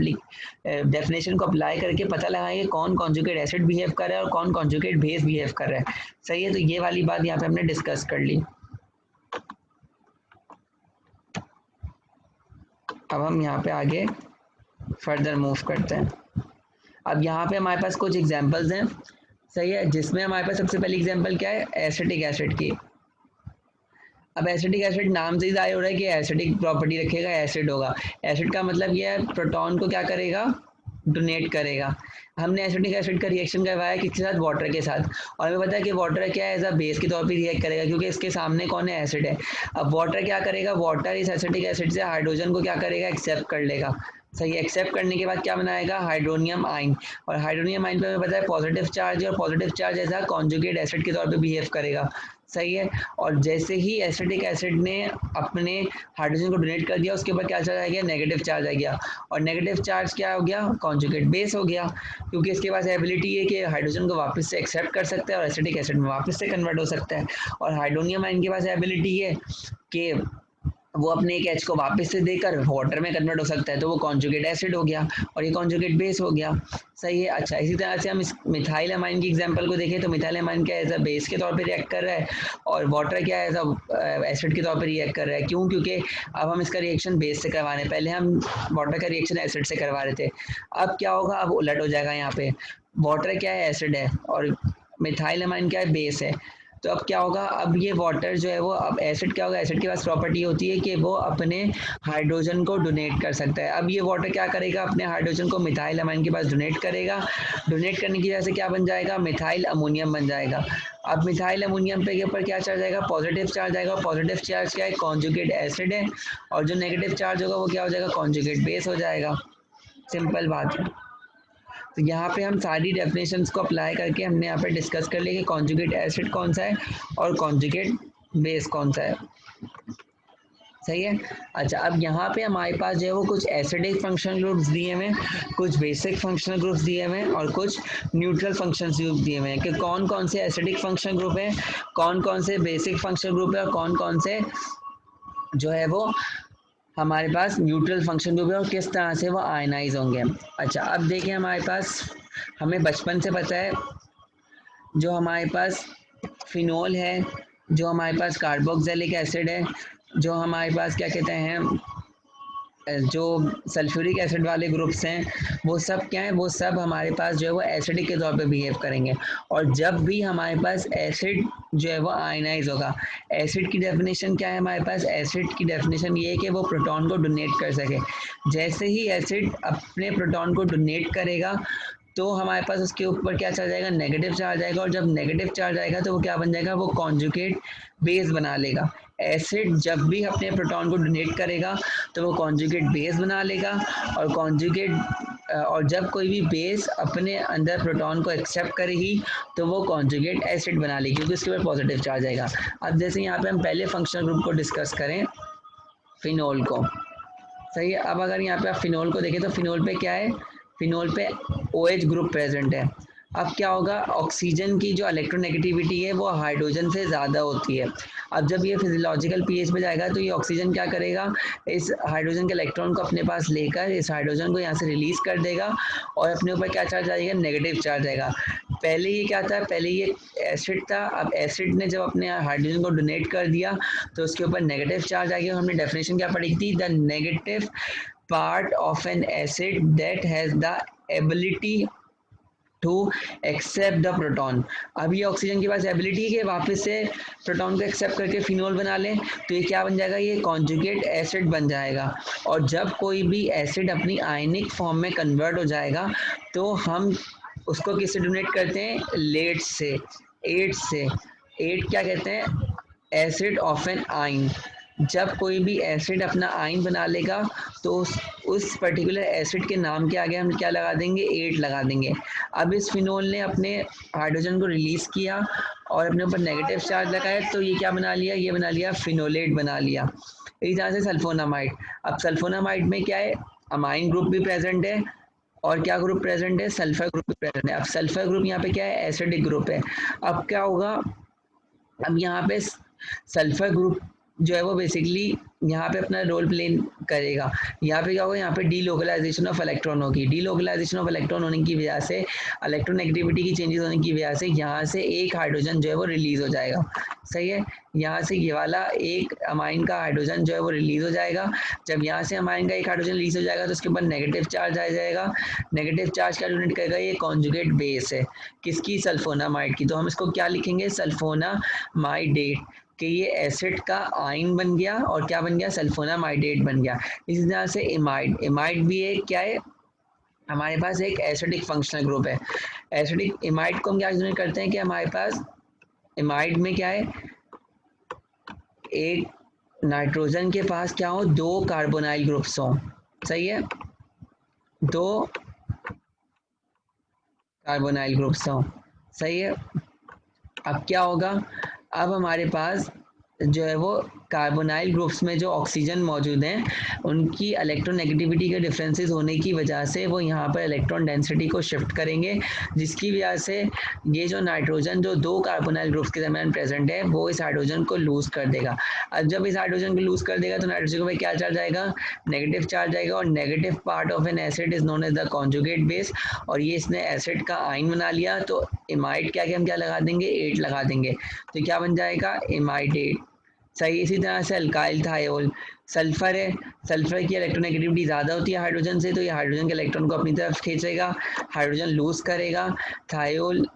A: डेफिनेशन को अप्लाई करके पता लगाएंगे कौन कॉन्जुगेट एसिड बिहेव कर रहा है और कौन कॉन्जुगेट बेस बिहेव कर रहा है। सही है, तो ये वाली बात यहाँ पे हमने डिस्कस कर ली। अब हम यहाँ पे आगे फर्दर मूव करते हैं। अब यहाँ पे हमारे पास कुछ एग्जांपल्स हैं। सही है, जिसमें हमारे पास सबसे पहली एग्जांपल क्या है, एसिटिक एसिड की। अब एसिटिक एसिड नाम से ही जाहिर हो रहा है कि एसिडिक प्रॉपर्टी रखेगा, एसिड होगा। एसिड का मतलब ये है प्रोटॉन को क्या करेगा, डोनेट करेगा। हमने एसिटिक एसिड का रिएक्शन करवाया किसके साथ, वाटर के साथ, और हमें पता है कि वाटर क्या है, एज अ बेस के तौर पे रिएक्ट करेगा क्योंकि इसके सामने कौन है, एसिड है। अब वाटर क्या करेगा, वाटर इस एसिटिक एसिड से हाइड्रोजन को क्या करेगा, एक्सेप्ट कर लेगा। सही, एक्सेप्ट करने के बाद क्या बनाएगा, हाइड्रोनियम आइन। और हाइड्रोनियम आइन पे हमें पता है पॉजिटिव चार्ज है, और पॉजिटिव चार्ज ऐसा कॉन्जुगेट एसिड के तौर पे बिहेव करेगा। सही है, और जैसे ही एसिटिक एसिड ने अपने हाइड्रोजन को डोनेट कर दिया, उसके ऊपर क्या चार्ज आ गया, नेगेटिव चार्ज आ गया। और नेगेटिव चार्ज क्या हो गया, कॉन्जुगेट बेस हो गया, क्योंकि इसके पास एबिलिटी है कि हाइड्रोजन को वापस से एक्सेप्ट कर सकता है और एसिटिक एसिड में वापस से कन्वर्ट हो सकता है। और हाइड्रोनियम आयन के पास एबिलिटी है कि वो अपने एक एच को वापस से देकर वाटर में कन्वर्ट हो सकता है, तो वो कॉन्जुगेट एसिड हो गया और ये कॉन्जुगेट बेस हो गया। सही है। अच्छा, इसी तरह से हम इस मिथाइल अमाइन की एग्जांपल को देखें तो मिथाइल अमाइन क्या एज अ बेस के तौर पे रिएक्ट कर रहा है, और वाटर क्या एज अ एसिड के तौर पे रिएक्ट कर रहा है। क्यों, क्योंकि अब हम इसका रिएक्शन बेस से करवा रहे हैं, पहले हम वाटर का रिएक्शन एसिड से करवा रहे थे। अब क्या होगा, अब उलट हो जाएगा, यहाँ पे वाटर क्या है, एसिड है, और मिथाइल अमाइन क्या है, बेस है। तो अब क्या होगा, अब ये वाटर जो है वो, अब एसिड क्या होगा, एसिड के पास प्रॉपर्टी होती है कि वो अपने हाइड्रोजन को डोनेट कर सकता है। अब ये वाटर क्या करेगा, अपने हाइड्रोजन को मिथाइल अमाइन के पास डोनेट करेगा। डोनेट करने की वजह से क्या बन जाएगा, मिथाइल अमोनियम बन जाएगा। अब मिथाइल अमोनियम पे के ऊपर क्या चार्ज आएगा, पॉजिटिव चार्ज आएगा। पॉजिटिव चार्ज क्या है, कॉन्जुगेट एसिड है, और जो नेगेटिव चार्ज होगा वो क्या हो जाएगा, कॉन्जुगेट बेस हो जाएगा। सिंपल बात है। तो यहाँ पे हम सारी डेफिनेशंस को अप्लाई करके हमने यहाँ पे डिस्कस कर लिया कि कॉन्जुगेट एसिड कौन सा है और कॉन्जुगेट बेस कौन सा है। सही है। अच्छा, अब यहाँ पे हमारे पास जो है वो कुछ एसिडिक फंक्शनल ग्रुप्स दिए हुए हैं, कुछ बेसिक फंक्शनल ग्रुप्स दिए हुए हैं, और कुछ न्यूट्रल फंक्शनल ग्रुप दिए हुए हैं कि कौन कौन से एसिडिक फंक्शनल ग्रुप है, कौन कौन से बेसिक फंक्शनल ग्रुप है, और कौन कौन से जो है वो हमारे पास न्यूट्रल फंक्शन ग्रुप है, और किस तरह से वो आयनाइज होंगे। अच्छा, अब देखिए हमारे पास, हमें बचपन से पता है जो हमारे पास फिनोल है, जो हमारे पास कार्बोक्सिलिक एसिड है, जो हमारे पास क्या कहते हैं, जो सल्फ्यूरिक एसिड वाले ग्रुप्स हैं, वो सब क्या है, वो सब हमारे पास जो है वो एसिडिक के तौर पे बिहेव करेंगे। और जब भी हमारे पास एसिड जो है वो आयनाइज होगा, एसिड की डेफिनेशन क्या है, हमारे पास एसिड की डेफिनेशन ये है कि वो प्रोटॉन को डोनेट कर सके। जैसे ही एसिड अपने प्रोटॉन को डोनेट करेगा तो हमारे पास उसके ऊपर क्या चार्ज आएगा, नेगेटिव चार्ज आएगा, और जब नेगेटिव चार्ज आएगा तो वो क्या बन जाएगा, वो कॉन्जुगेट बेस बना लेगा। एसिड जब भी अपने प्रोटॉन को डोनेट करेगा तो वो कॉन्जुगेट बेस बना लेगा, और कॉन्जुगेट और जब कोई भी बेस अपने अंदर प्रोटॉन को एक्सेप्ट करेगी तो वो कॉन्जुगेट एसिड बना लेगी, क्योंकि उसके ऊपर पॉजिटिव चार्ज आएगा। अब जैसे यहाँ पे हम पहले फंक्शनल ग्रुप को डिस्कस करें, फिनोल को। सही है। अब अगर यहाँ पे आप फिनोल को देखें तो फिनोल पे क्या है, फिनोल पे OH ग्रुप प्रेजेंट है। अब क्या होगा, ऑक्सीजन की जो इलेक्ट्रोनेगेटिविटी है वो हाइड्रोजन से ज़्यादा होती है। अब जब ये फिजियोलॉजिकल पीएच पे जाएगा तो ये ऑक्सीजन क्या करेगा, इस हाइड्रोजन के इलेक्ट्रॉन को अपने पास लेकर इस हाइड्रोजन को यहाँ से रिलीज कर देगा, और अपने ऊपर क्या चार्ज आएगा, नेगेटिव चार्ज आएगा। पहले ये क्या था, पहले ये एसिड था, अब एसिड ने जब अपने हाइड्रोजन को डोनेट कर दिया तो उसके ऊपर नेगेटिव चार्ज आ गया। हमने डेफिनेशन क्या पढ़ी थी, the negative part of an acid that has the ability to accept the proton। अब ये ऑक्सीजन के पास एबिलिटी है कि वापस से प्रोटॉन को एक्सेप्ट करके फिनोल बना ले, तो ये क्या बन जाएगा, ये कॉन्जुगेट एसिड बन जाएगा। और जब कोई भी एसिड अपनी आयनिक फॉर्म में कन्वर्ट हो जाएगा तो हम उसको किससे डोनेट करते हैं, लेट से, एट से। एट क्या कहते हैं, एसिड ऑफ एन आइन। जब कोई भी एसिड अपना आइन बना लेगा तो उस पर्टिकुलर एसिड के नाम के आगे हम क्या लगा देंगे, 8 लगा देंगे। अब इस फिनोल ने अपने हाइड्रोजन को रिलीज किया और अपने ऊपर नेगेटिव चार्ज लगाया, तो ये क्या बना लिया, ये बना लिया फिनोलेट बना लिया। इसी तरह से सल्फोनामाइड। अब सल्फोनामाइड में क्या है, अमाइन ग्रुप भी प्रेजेंट है, और क्या ग्रुप प्रेजेंट है, सल्फर ग्रुप भी प्रेजेंट है। अब सल्फर ग्रुप यहाँ पे क्या है, एसिडिक ग्रुप है। अब क्या होगा, अब यहाँ पे सल्फर ग्रुप जो है वो बेसिकली यहाँ पे अपना रोल प्ले करेगा। यहाँ पे क्या होगा, यहाँ पे डीलोकलाइजेशन ऑफ इलेक्ट्रॉन होगी। डीलोकलाइजेशन ऑफ इलेक्ट्रॉन होने की वजह से, इलेक्ट्रोनेगेटिविटी की चेंजेस होने की वजह से यहाँ से एक हाइड्रोजन जो है वो रिलीज हो जाएगा। सही है, यहाँ से ये वाला एक अमाइन का हाइड्रोजन जो है वो रिलीज हो जाएगा। जब यहाँ से अमाइन का एक हाइड्रोजन रिलीज हो जाएगा तो उसके ऊपर नेगेटिव चार्ज आ जाएगा। नेगेटिव चार्ज क्या यूनिट करेगा, ये कॉन्जुगेट बेस है किसकी, सल्फोनामाइड की। तो हम इसको क्या लिखेंगे, सल्फोनामाइडेट, कि ये एसिड का आयन बन गया और क्या बन गया, सल्फोनामाइडेट बन गया। इसी तरह से इमाइड, इमाइड भी एक क्या है, हमारे पास एक एसिडिक फंक्शनल ग्रुप है। एसिडिक इमाइड को हम क्या यूज करते हैं कि हमारे पास इमाइड में क्या है, एक नाइट्रोजन के पास क्या हो, दो कार्बोनाइल ग्रुप्स हों। सही है, दो कार्बोनाइल ग्रुप्स हों। सही है, अब क्या होगा, अब हमारे पास जो है वो कार्बोनाइल ग्रुप्स में जो ऑक्सीजन मौजूद हैं उनकी इलेक्ट्रोनेगेटिविटी के डिफरेंसेस होने की वजह से वो यहाँ पर इलेक्ट्रॉन डेंसिटी को शिफ्ट करेंगे, जिसकी वजह से ये जो नाइट्रोजन जो दो कार्बोनाइल ग्रुप्स के दरमियान प्रेजेंट है वो इस हाइड्रोजन को लूज कर देगा। अब जब इस हाइड्रोजन को लूज कर देगा तो नाइट्रोजन में क्या चार्ज आएगा, नेगेटिव चार्ज आएगा, और negative part of an acid is known as the conjugate base, और ये इसने एसिड का आयन बना लिया तो इमाइड क्या हम क्या लगा देंगे, 8 लगा देंगे, तो क्या बन जाएगा, इमाइडेट। सही, इसी तरह से अल्काइल थायोल, सल्फर है, सल्फर की इलेक्ट्रोनेगेटिविटी ज़्यादा होती है हाइड्रोजन से, तो ये हाइड्रोजन के इलेक्ट्रॉन को अपनी तरफ खींचेगा, हाइड्रोजन लूज करेगा। थायोल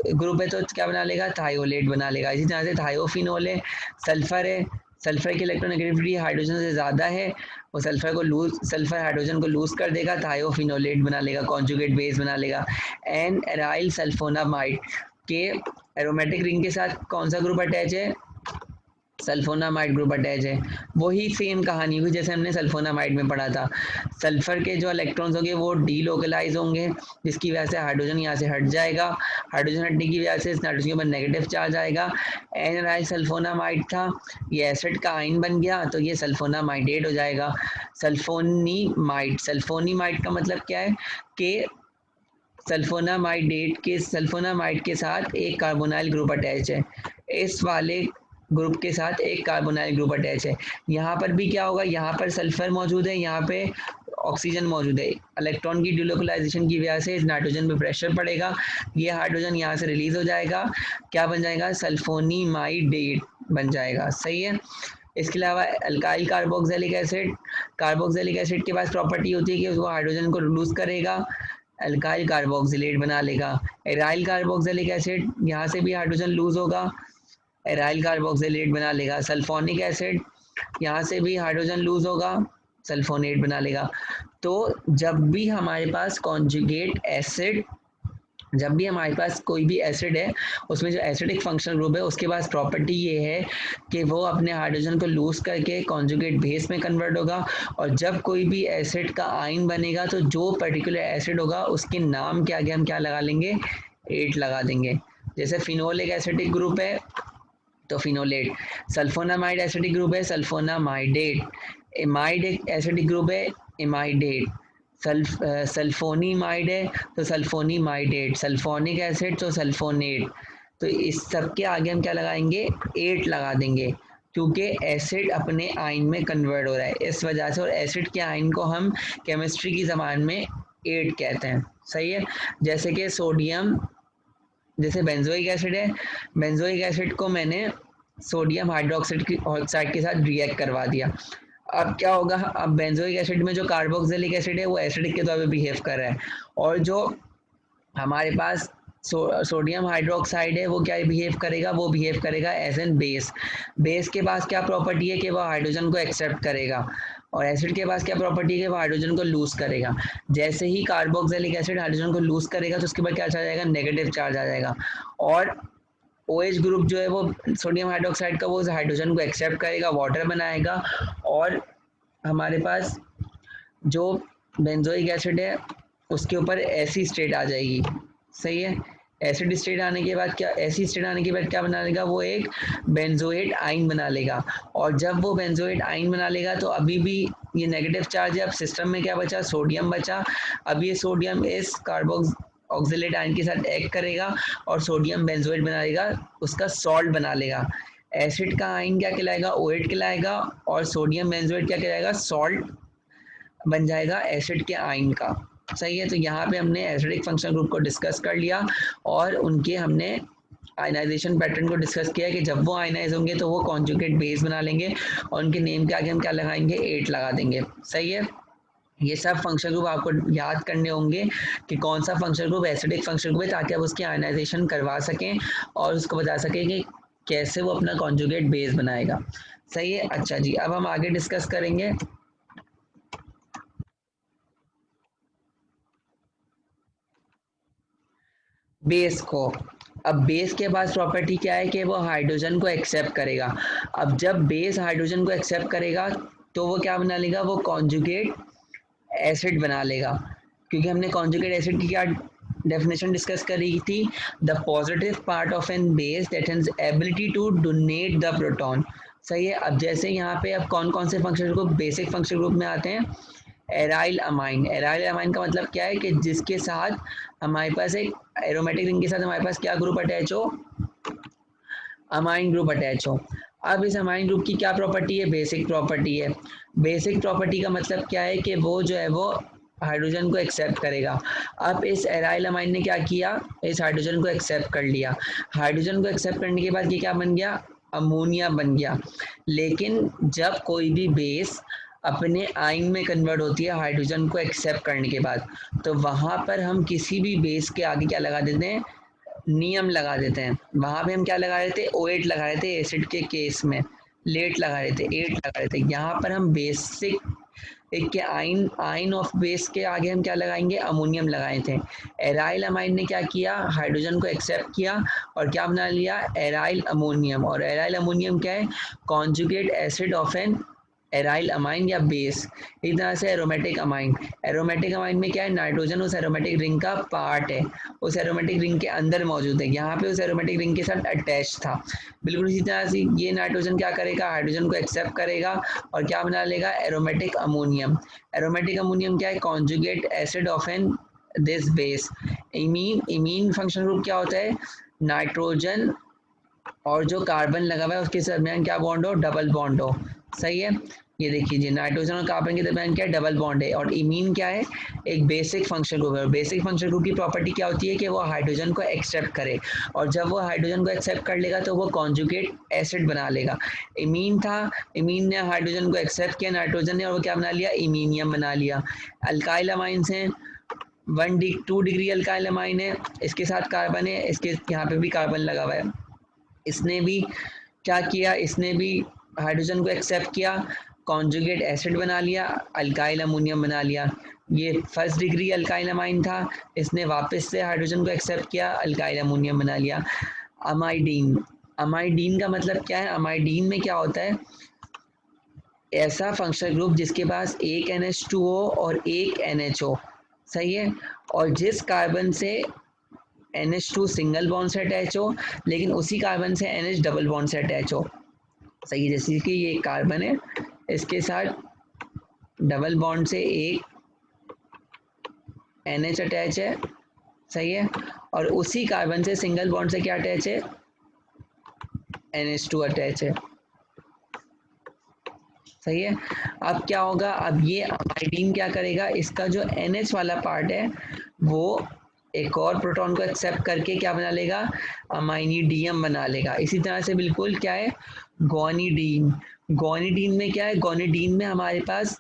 A: ग्रुप है तो क्या बना लेगा, थायोलेट बना लेगा। इसी तरह से थायोफिनोल है, सल्फर है, सल्फर की इलेक्ट्रोनेगेटिविटी हाइड्रोजन से ज़्यादा है, वो सल्फर को लूज, सल्फर हाइड्रोजन को लूज कर देगा, थायोफिनोलेट बना लेगा, कॉन्जुगेट बेस बना लेगा। एन एराइल सल्फोनामाइड के एरोमेटिक रिंग के साथ कौन सा ग्रुप अटैच है, सल्फोनामाइड ग्रुप अटैच है। वही सेम कहानी हुई जैसे हमने सल्फोनामाइड में पढ़ा था। सल्फर के जो इलेक्ट्रॉन्स होंगे वो डीलोकलाइज होंगे, जिसकी वजह से हाइड्रोजन यहाँ से हट जाएगा। हाइड्रोजन हटने की वजह से इस नाइट्रोजन के ऊपर नेगेटिव चार्ज आएगा। एनाराइल सल्फोनामाइड था, ये एसिड का आयन बन गया तो ये सल्फोनामाइडेट हो जाएगा। सल्फोनीमाइड, सल्फोनीमाइड का मतलब क्या है कि सल्फोनामाइड के साथ एक कार्बोनाइल ग्रुप अटैच है, इस वाले ग्रुप के साथ एक कार्बोनाइल ग्रुप अटैच है। यहाँ पर भी क्या होगा, यहाँ पर सल्फर मौजूद है, यहाँ पे ऑक्सीजन मौजूद है। इलेक्ट्रॉन की डिलोकलाइजेशन की वजह से इस नाइट्रोजन पे प्रेशर पड़ेगा, ये हाइड्रोजन यहाँ से रिलीज हो जाएगा, क्या बन जाएगा, सल्फोनीमाइडेट बन जाएगा। सही है, इसके अलावा alkyl carboxylic acid, carboxylic acid के पास प्रॉपर्टी होती है कि उसको हाइड्रोजन को लूज करेगा, अल्काइल कार्बोक्सिलेट बना लेगा। एराइल कार्बोक्सिलिक एसिड, यहाँ से भी हाइड्रोजन लूज होगा, एराइल कार्बोक्सिलेट बना लेगा। सल्फोनिक एसिड, यहाँ से भी हाइड्रोजन लूज होगा, सल्फोनेट बना लेगा। तो जब भी हमारे पास कॉन्जुगेट एसिड, जब भी हमारे पास कोई भी एसिड है उसमें जो एसिडिक फंक्शनल ग्रुप है उसके पास प्रॉपर्टी ये है कि वो अपने हाइड्रोजन को लूज करके कॉन्जुगेट बेस में कन्वर्ट होगा, और जब कोई भी एसिड का आयन बनेगा तो जो पर्टिकुलर एसिड होगा उसके नाम के आगे हम क्या लगा लेंगे, 8 लगा देंगे। जैसे फिनोल एक एसिडिक ग्रुप है तो फिनोलेट, सल्फोनामाइड एसिडिक ग्रुप है सल्फोनामाइडेट, इमाइड एक एसिडिक ग्रुप है इमाइडेट, सल्फोनीमाइड है तो सल्फोनीमाइडेट, सल्फोनिक एसिड तो सल्फोनेट। तो इस सब के आगे हम क्या लगाएंगे, 8 लगा देंगे, क्योंकि एसिड अपने आयन में कन्वर्ट हो रहा है इस वजह से, और एसिड के आयन को हम केमिस्ट्री की ज़बान में 8 कहते हैं। सही है, जैसे कि सोडियम, जैसे बेंजोइक एसिड है, बेंजोइक एसिड को मैंने सोडियम हाइड्रोक्साइड ऑक्साइड के साथ रिएक्ट करवा दिया, अब क्या होगा, अब बेंजोइक एसिड में जो कार्बोक्सिलिक एसिड है वो एसिडिक के तौर पे बिहेव कर रहा है, और जो हमारे पास सोडियम हाइड्रोक्साइड है वो क्या बिहेव करेगा, वो बिहेव करेगा एज एन बेस। बेस के पास क्या प्रॉपर्टी है कि वो हाइड्रोजन को एक्सेप्ट करेगा, और एसिड के पास क्या प्रॉपर्टी है कि वो हाइड्रोजन को लूज करेगा। जैसे ही कार्बोक्सिलिक एसिड हाइड्रोजन को लूज करेगा तो उसके बाद क्या चार्ज आएगा, नेगेटिव चार्ज आ जाएगा, और OH ग्रुप जो है वो सोडियम हाइड्रोक्साइड का वो हाइड्रोजन को एक्सेप्ट करेगा, वाटर बनाएगा, और हमारे पास जो बेंजोइक एसिड है उसके ऊपर ऐसी स्टेट आ जाएगी। सही है, एसिड स्टेट आने के बाद क्या, ऐसी स्टेट आने के बाद क्या बना लेगा, वो एक बेंजोएट आयन बना लेगा, और जब वो बेंजोएट आयन बना लेगा तो अभी भी ये नेगेटिव चार्ज है, अब सिस्टम में क्या बचा, सोडियम बचा, अब ये सोडियम इस कार्बोक्सिलेट आयन के साथ एक्ट करेगा और सोडियम बेंजोएट बना लेगा, उसका सॉल्ट बना लेगा। एसिड का आइन क्या कहलाएगा, OH कहलाएगा, और सोडियम बेंजोएट क्या कहलाएगा, सॉल्ट बन जाएगा एसिड के आइन का। सही है, तो यहाँ पे हमने एसिडिक फंक्शनल ग्रुप को डिस्कस कर लिया और उनके हमने आयनाइजेशन पैटर्न को डिस्कस किया कि जब वो आयनाइज होंगे तो वो कॉन्जुगेट बेस बना लेंगे और उनके नेम के आगे हम क्या लगाएंगे, 8 लगा देंगे। सही है, ये सब फंक्शनल ग्रुप आपको याद करने होंगे कि कौन सा functional group acidic functional group है, ताकि आप उसकी आयनाइजेशन करवा सकें और उसको बता सकें कि कैसे वो अपना कॉन्जुगेट बेस बनाएगा। सही है, अच्छा जी, अब हम आगे डिस्कस करेंगे बेस को। अब बेस के पास प्रॉपर्टी क्या है कि वो हाइड्रोजन को एक्सेप्ट करेगा। अब जब बेस हाइड्रोजन को एक्सेप्ट करेगा तो वो क्या बना लेगा, वो कॉन्जुगेट एसिड बना लेगा। क्योंकि हमने कॉन्जुगेट एसिड की क्या डेफिनेशन डिस्कस करी थी, the positive part of an base that has ability to donate the proton. सही है, अब जैसे यहाँ पे अब कौन कौन से functional group basic functional group में आते हैं, एराइल अमाइन। एराइल अमाइन का मतलब क्या है कि जिसके साथ हमारे पास एक एरोमेटिक रिंग के साथ हमारे पास क्या ग्रुप अटैच हो, अमाइन ग्रुप अटैच हो। अब इस अमाइन ग्रुप की क्या प्रॉपर्टी है, बेसिक प्रॉपर्टी है। बेसिक प्रॉपर्टी का मतलब क्या है कि वो जो है वो हाइड्रोजन को एक्सेप्ट करेगा। अब इस एराइल अमाइन ने क्या किया, इस हाइड्रोजन को एक्सेप्ट कर लिया। हाइड्रोजन को एक्सेप्ट करने के बाद ये क्या बन गया, अमोनिया बन गया। लेकिन जब कोई भी बेस अपने आइन में कन्वर्ट होती है हाइड्रोजन को एक्सेप्ट करने के बाद, तो वहां पर हम किसी भी बेस के आगे क्या लगा देते हैं, नियम लगा देते हैं। वहां पे हम क्या लगा रहे थे, OH लगा रहे थे, एसिड के केस में लेट लगा रहे थे, 8 लगा रहे थे। यहाँ पर हम बेसिक एक के आइन आइन ऑफ बेस के आगे हम क्या लगाएंगे, अमोनियम लगाए थे। एराइल अमाइन ने क्या किया, हाइड्रोजन को एक्सेप्ट किया और क्या बना लिया, एराइल अमोनियम। और एराइल अमोनियम क्या है, conjugate acid of an aryl amine या बेस। इस तरह से एरोमेटिक अमाइन, एरोमेटिक अमाइन में क्या है, नाइट्रोजन उस एरोमेटिक रिंग का पार्ट है, उस एरोमेटिक रिंग के अंदर मौजूद है, यहाँ पे उस एरोमेटिक रिंग के साथ अटैच था। बिल्कुल इसी तरह से ये नाइट्रोजन क्या करेगा, हाइड्रोजन को एक्सेप्ट करेगा और क्या बना लेगा, एरोमेटिक अमोनियम। एरोमेटिक अमोनियम क्या है, conjugate acid of an this base. Imine, imine function group क्या होता है, नाइट्रोजन और जो कार्बन लगा हुआ है उसके दरमियान क्या बॉन्ड हो, डबल बॉन्ड हो। सही है, ये देखिए जी, नाइट्रोजन और कार्बन के दरमियान क्या है, डबल बॉन्ड है। और इमीन क्या है, एक बेसिक फंक्शन ग्रुप है। और बेसिक फंक्शन ग्रुप की प्रॉपर्टी क्या होती है कि वो हाइड्रोजन को एक्सेप्ट करे, और जब वो हाइड्रोजन को एक्सेप्ट कर लेगा तो वो कॉन्जुगेट एसिड बना लेगा। इमीन था, इमीन ने हाइड्रोजन को एक्सेप्ट किया नाइट्रोजन ने, और वो क्या बना लिया, इमीनियम बना लिया। अल्काइल अमाइंस हैं, 2 डिग्री अल्काइल अमाइन है, इसके साथ कार्बन है, इसके यहाँ पे भी कार्बन लगा हुआ है। इसने भी क्या किया, इसने भी हाइड्रोजन को एक्सेप्ट किया, कॉन्जुगेट एसिड बना लिया, अल्काइल अमोनियम बना लिया। ये फर्स्ट डिग्री अल्काइल अमाइन था, इसने वापस से हाइड्रोजन को एक्सेप्ट किया, अल्काइल अमोनियम बना लिया। अमाइडीन, अमाइडीन का मतलब क्या है, अमाइडीन में क्या होता है, ऐसा फंक्शनल ग्रुप जिसके पास एक NH2 हो और एक NH हो। सही है, और जिस कार्बन से NH2 सिंगल बॉन्ड से अटैच हो लेकिन उसी कार्बन से NH डबल बॉन्ड से अटैच हो। सही है, जैसे कि ये कार्बन है, इसके साथ डबल बॉन्ड से एक NH अटैच है। सही है, और उसी कार्बन से सिंगल बॉन्ड से क्या अटैच है, NH2 अटैच है। सही है, अब क्या होगा, अब ये अमाइडीन क्या करेगा, इसका जो NH वाला पार्ट है वो एक और प्रोटॉन को एक्सेप्ट करके क्या बना लेगा, अमाइनिडियम बना लेगा। इसी तरह से बिल्कुल क्या है, गोनिडीन, गोनिडीन में क्या है, गोनिडीन में हमारे पास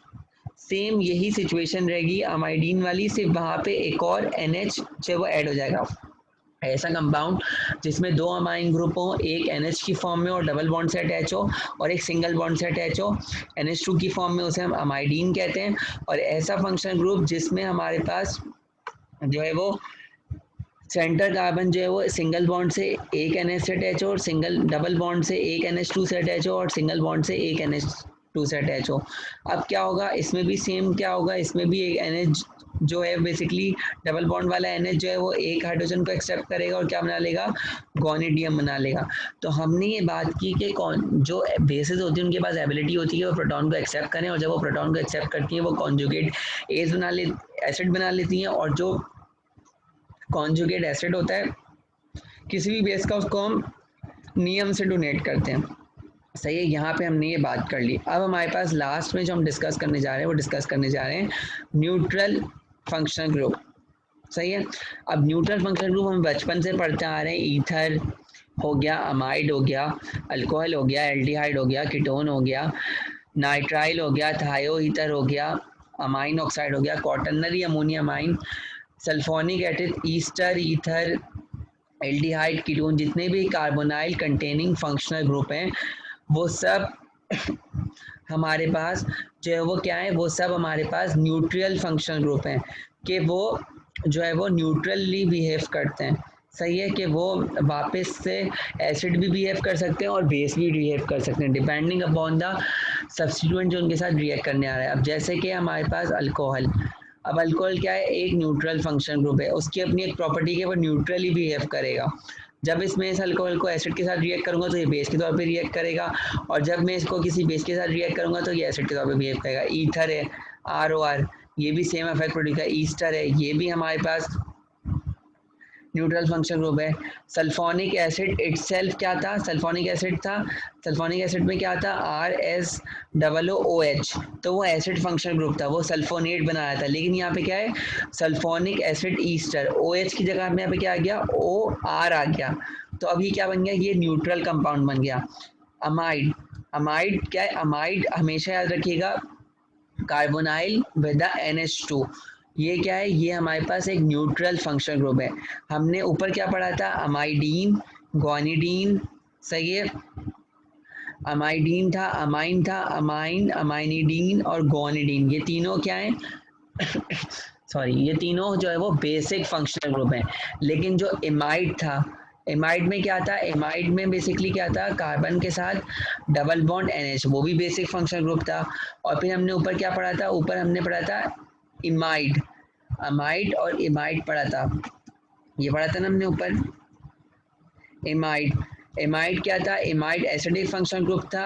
A: सेम यही सिचुएशन रहेगी अमाइडीन वाली, सिर्फ वहाँ पे एक और NH जो वो ऐड हो जाएगा। ऐसा कंपाउंड जिसमें 2 अमाइन ग्रुप हो, एक NH की फॉर्म में और डबल बॉन्ड से अटैच हो, और एक सिंगल बॉन्ड से अटैच हो NH2 की फॉर्म में, उसे हम अमाइडीन कहते हैं। और ऐसा फंक्शनल ग्रुप जिसमें हमारे पास जो है वो सेंटर कार्बन जो है वो सिंगल बॉन्ड से एक NH से अटैच हो, और सिंगल डबल बॉन्ड से एक NH2 से अटैच हो, और सिंगल बॉन्ड से एक NH2 से अटैच हो। अब क्या होगा, इसमें भी सेम क्या होगा, इसमें भी एक NH जो है बेसिकली डबल बॉन्ड वाला NH जो है वो एक हाइड्रोजन को एक्सेप्ट करेगा और क्या बना लेगा, गोनिडियम बना लेगा। तो हमने ये बात की कि कौन जो बेसिस होती है उनके पास एबिलिटी होती है वो प्रोटॉन को एक्सेप्ट करें, और जब वो प्रोटॉन को एक्सेप्ट करती हैं वो कॉन्जुगेट एस बना ले एसिड बना लेती हैं, और जो कॉन्जुगेट एसिड होता है किसी भी बेस का उसको हम नियम से डोनेट करते हैं। सही है, यहाँ पे हमने ये बात कर ली। अब हमारे पास लास्ट में जो हम डिस्कस करने जा रहे हैं वो डिस्कस करने जा रहे हैं न्यूट्रल फंक्शनल ग्रुप। सही है। अब न्यूट्रल फंक्शनल ग्रुप हम बचपन से पढ़ते आ रहे हैं। ईथर हो गया, अमाइड हो गया, अल्कोहल हो गया, एल्डिहाइड हो गया, कीटोन हो गया, नाइट्राइल हो गया, थायो ईथर हो गया, अमाइन ऑक्साइड हो गया, quaternary ammonia amine, sulphonic acid, Easter, ether, aldehyde, ketone, जितने भी कार्बोनाइल कंटेनिंग फंक्शनल ग्रुप हैं वो सब हमारे पास जो है वो क्या है, वो सब हमारे पास न्यूट्रल फंक्शनल ग्रुप हैं कि वो जो है वो न्यूट्रली बिहेव करते हैं। सही है, कि वो वापस से एसिड भी बिहेव कर सकते हैं और बेस भी बिहेव कर सकते हैं डिपेंडिंग अपॉन द सब्स्टिट्यूएंट जो उनके साथ रिएक्ट करने आ रहा है। अब जैसे कि हमारे पास अल्कोहल, अब अल्कोहल क्या है, एक न्यूट्रल फंक्शन ग्रुप है, उसकी अपनी एक प्रॉपर्टी है, वो न्यूट्रली बिहेव करेगा। जब इसमें इस अल्कोहल को एसिड के साथ रिएक्ट करूंगा तो ये बेस के तौर पे रिएक्ट करेगा, और जब मैं इसको किसी बेस के साथ रिएक्ट करूंगा तो ये एसिड के तौर पे बिहेव करेगा। ईथर है, ROR, ये भी सेम इफेक्ट प्रोड्यूस करेगा। ईस्टर है, ये भी हमारे पास न्यूट्रल फंक्शन ग्रुप है। सल्फोनिक एसिड इटसेल्फ क्या था, सल्फोनिक एसिड था, सल्फोनिक एसिड में क्या था, RSOOH, तो वो एसिड फंक्शन ग्रुप था, वो सल्फोनेट बनाया था। लेकिन यहाँ पे क्या है, सल्फोनिक एसिड ईस्टर, OH की जगह में यहाँ पे क्या आ गया, OR आ गया। तो अब ये क्या बन गया, ये न्यूट्रल कंपाउंड बन गया। अमाइड, अमाइड क्या है, अमाइड हमेशा याद रखिएगा कार्बोनाइल विद द NH2, ये क्या है, ये हमारे पास एक न्यूट्रल फंक्शनल ग्रुप है। हमने ऊपर क्या पढ़ा था, अमाइडीन, ग्वानिडीन, सही है, अमाइडीन था, अमाइन था, अमाइन, अमाइनिडीन और ग्वानिडीन, ये तीनों क्या है सॉरी, ये तीनों जो है वो बेसिक फंक्शनल ग्रुप हैं। लेकिन जो एमाइड था, एमाइड में क्या था, एमाइड में बेसिकली क्या था, कार्बन के साथ डबल बॉन्ड NH, वो भी बेसिक फंक्शनल ग्रुप था। और फिर हमने ऊपर क्या पढ़ा था, ऊपर हमने पढ़ा था इमाइड, अमाइड और इमाइड पढ़ा था, ये पढ़ा था ना हमने ऊपर, इमाइड। इमाइड क्या था, इमाइड एसिडिक फंक्शनल ग्रुप था,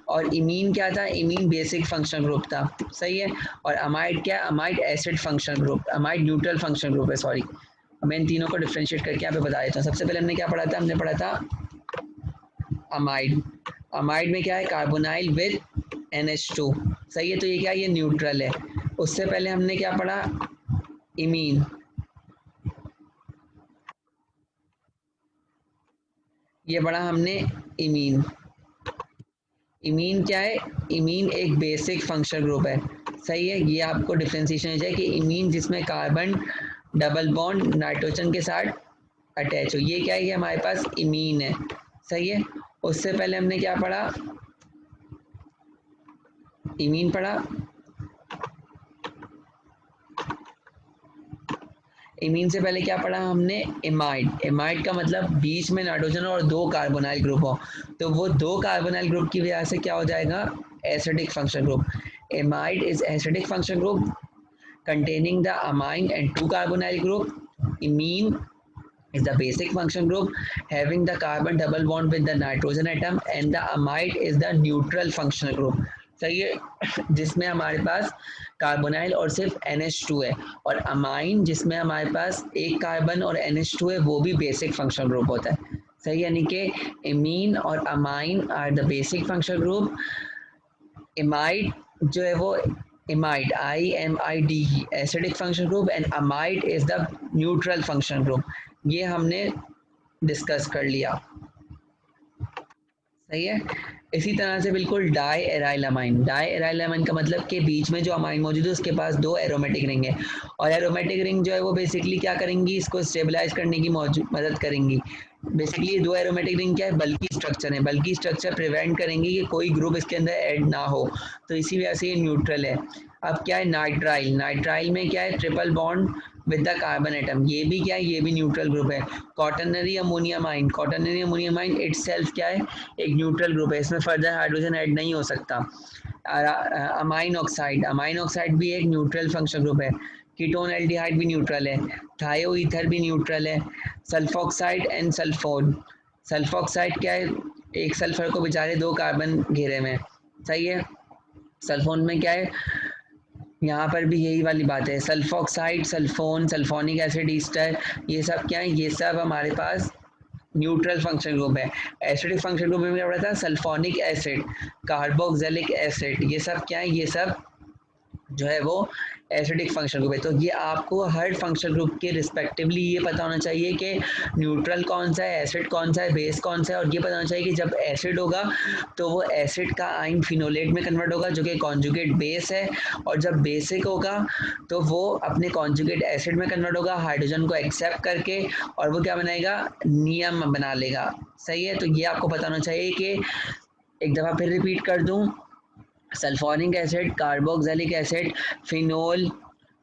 A: और इमीन क्या था, इमीन बेसिक फंक्शनल ग्रुप था। सही है। और अमाइड क्या, amide acid functional group, amide neutral functional group है, सॉरी। मैं इन तीनों को डिफ्रेंशिएट करके यहाँ पे बता देता हूँ। सबसे पहले हमने क्या पढ़ा था, हमने पढ़ा था अमाइड, अमाइड में क्या है, कार्बोनाइल विद NH2, सही है, तो ये क्या है, ये न्यूट्रल है। उससे पहले हमने क्या पढ़ा, इमीन, ये पढ़ा हमने इमीन। इमीन क्या है, इमीन एक बेसिक फंक्शनल ग्रुप है। सही है, ये आपको डिफ्रेंशिएशन हो जाए कि इमीन जिसमें कार्बन डबल बॉन्ड नाइट्रोजन के साथ अटैच हो, ये क्या है, ये हमारे पास इमीन है। सही है। उससे पहले हमने क्या पढ़ा, इमीन पढ़ा, इमीन से पहले क्या पढ़ा हमने, एमाइड, एमाइड का मतलब बीच में नाइट्रोजन और दो कार्बोनाइल ग्रुप हो, तो वो दो कार्बोनाइल ग्रुप की वजह से क्या हो जाएगा, acidic function group. Amide is acidic function group containing the amine and two carbonyl group. Imine is the basic function group having the carbon double bond with the nitrogen atom, and the amide is the neutral functional group. सही है, जिसमें हमारे पास carbonyl और सिर्फ NH2 है, और amine जिसमें हमारे पास एक कार्बन और NH2 है, वो भी बेसिक फंक्शनल ग्रुप होता है। सही, यानी कि इमीन और amine are the basic functional group. Imide जो है वो, imide IMID acidic function group, and amide is the neutral function group. ये हमने डिस्कस कर लिया। सही है। इसी तरह से बिल्कुल di aryl amine, di aryl amine का मतलब कि बीच में जो अमाइन मौजूद है उसके पास दो एरोमेटिक रिंग है, और एरोमेटिक रिंग जो है वो बेसिकली क्या करेंगी, इसको स्टेबलाइज करने की मदद करेंगी। बेसिकली दो एरोमेटिक रिंग क्या है, बल्कि स्ट्रक्चर है, बल्कि स्ट्रक्चर प्रिवेंट करेंगे कि कोई ग्रुप इसके अंदर ऐड ना हो, तो इसी वजह से ये न्यूट्रल है। अब क्या है, नाइट्राइल, नाइट्राइल में क्या है, triple bond with the carbon atom, ये भी क्या है, ये भी न्यूट्रल ग्रुप है। Quaternary ammonia mine, quaternary ammonia mine itself क्या है, एक न्यूट्रल ग्रुप है, इसमें फर्दर हाइड्रोजन ऐड नहीं हो सकता। अमाइन ऑक्साइड, अमाइन ऑक्साइड भी एक न्यूट्रल फंक्शन ग्रुप है। कीटोन एल्डिहाइड भी न्यूट्रल है, थायो ईथर भी न्यूट्रल है। सल्फोक्साइड एंड सल्फोन, सल्फोक्साइड क्या है, एक सल्फर को बेचारे दो कार्बन घेरे में। सही है। सल्फोन में क्या है, यहाँ पर भी यही वाली बात है, sulphoxide, sulphone, sulphonic acid Easter, ये सब क्या है, ये सब हमारे पास न्यूट्रल फंक्शन ग्रुप है। एसिडिक फंक्शन ग्रुप में क्या पढ़ा था, सल्फोनिक एसिड, कार्बोक्सिलिक एसिड, ये सब क्या है, ये सब जो है वो एसिडिक फंक्शन ग्रुप है। तो ये आपको हर फंक्शन ग्रुप के रिस्पेक्टिवली ये पता होना चाहिए कि न्यूट्रल कौन सा है, एसिड कौन सा है, बेस कौन सा है, और ये पता होना चाहिए कि जब एसिड होगा तो वो एसिड का आयन फिनोलेट में कन्वर्ट होगा जो कि कॉन्जुगेट बेस है, और जब बेसिक होगा तो वो अपने कॉन्जुगेट एसिड में कन्वर्ट होगा हाइड्रोजन को एक्सेप्ट करके, और वो क्या बनाएगा, नियम बना लेगा। सही है, तो ये आपको पता होना चाहिए कि एक दफ़ा फिर रिपीट कर दूं, sulfonic acid, carboxylic acid, phenol,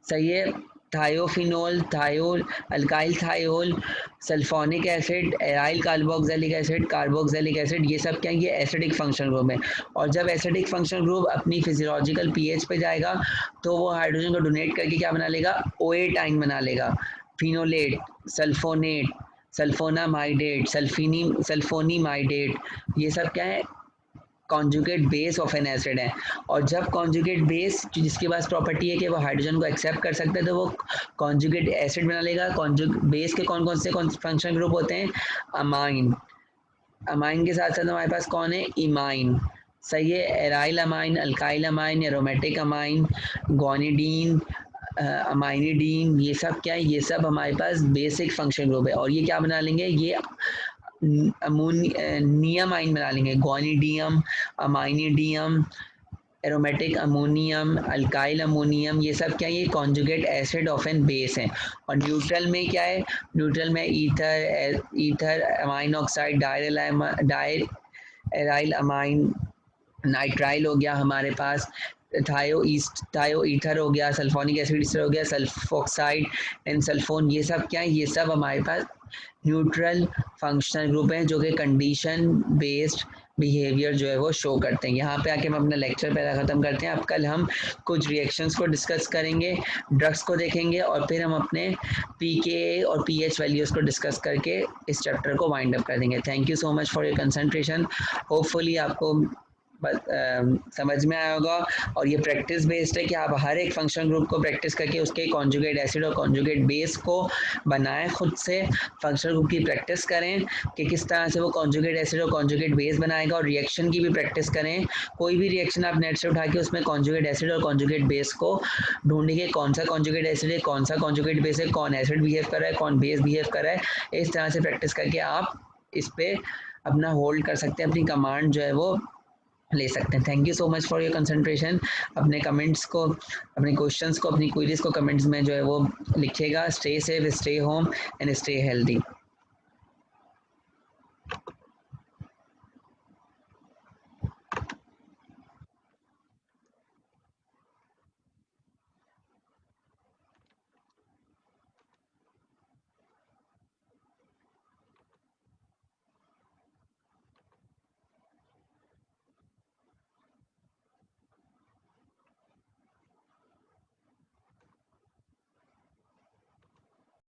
A: सही है, thiophenol, thiol, alkyl thiol, sulfonic acid, aryl carboxylic acid, carboxylic acid, ये सब क्या है, ये एसिडिक फंक्शन ग्रुप है। और जब एसिडिक फंक्शन ग्रुप अपनी फिजियोलॉजिकल पीएच पे जाएगा तो वो हाइड्रोजन को डोनेट करके क्या बना लेगा, OH आयन बना लेगा, फिनोलेट, सल्फोनेट, सल्फोनामाइडेट, सल्फोनीमाइडेट, ये सब क्या है, conjugate base of an acid है। और जब कॉन्जुगेट बेस जिसके पास प्रॉपर्टी है कि वो हाइड्रोजन को एक्सेप्ट कर सकता है तो वो कॉन्जुगेट एसिड बना लेगा। कॉन्जुगेट बेस के कौन कौन से फंक्शन ग्रुप होते हैं, अमाइन, अमाइन के साथ साथ हमारे पास कौन है, इमाइन, सही है, aryl amine, alkyl amine, aromatic amine, guanidine, amidine, ये सब क्या है, ये सब हमारे पास बेसिक फंक्शन ग्रुप है। और ये क्या बना लेंगे, ये नियम आइन बना लेंगे, guanidinium, amidinium, aromatic ammonium, alkyl ammonium, ये सब क्या है, ये conjugate acid of an base हैं। और न्यूट्रल में क्या है, न्यूट्रल में ether amine oxide, di aryl amine, nitrile हो गया हमारे पास, थायो ईथर हो गया, सल्फोनिक एसिड हो गया, सल्फोक्साइड एंड सल्फोन, ये सब क्या है, ये सब हमारे पास न्यूट्रल फंक्शनल ग्रुप हैं जो कि कंडीशन बेस्ड बिहेवियर जो है वो शो करते हैं। यहाँ पे आके हम अपना लेक्चर पहला ख़त्म करते हैं। अब कल हम कुछ रिएक्शंस को डिस्कस करेंगे, ड्रग्स को देखेंगे, और फिर हम अपने pKa और pH वैल्यूज़ को डिस्कस करके इस चैप्टर को वाइंड अप कर देंगे। Thank you so much for your concentration. Hopefully आपको समझ में आया होगा। और ये प्रैक्टिस बेस्ड है कि आप हर एक फंक्शन ग्रुप को प्रैक्टिस करके उसके कॉन्जुगेट एसिड और कॉन्जुगेट बेस को बनाएं, खुद से फंक्शन ग्रुप की प्रैक्टिस करें कि किस तरह से वो कॉन्जुगेट एसिड और कॉन्जुगेट बेस बनाएगा, और रिएक्शन की भी प्रैक्टिस करें। कोई भी रिएक्शन आप नेट से उठा के उसमें कॉन्जुगेट एसिड और कॉन्जुगेट बेस को ढूंढिए, कौन सा कॉन्जुगेट एसिड है, कौन सा कॉन्जुगेट बेस है, कौन एसिड बिहेव कर रहा है, कौन बेस बिहेव कर रहा है। इस तरह से प्रैक्टिस करके आप इस पर अपना होल्ड कर सकते हैं, अपनी कमांड जो है वो ले सकते हैं। Thank you so much for your concentration. अपने कमेंट्स को, अपने क्वेश्चंस को, अपनी क्वेरीज को कमेंट्स में जो है वो लिखिएगा। Stay safe, stay home and stay healthy.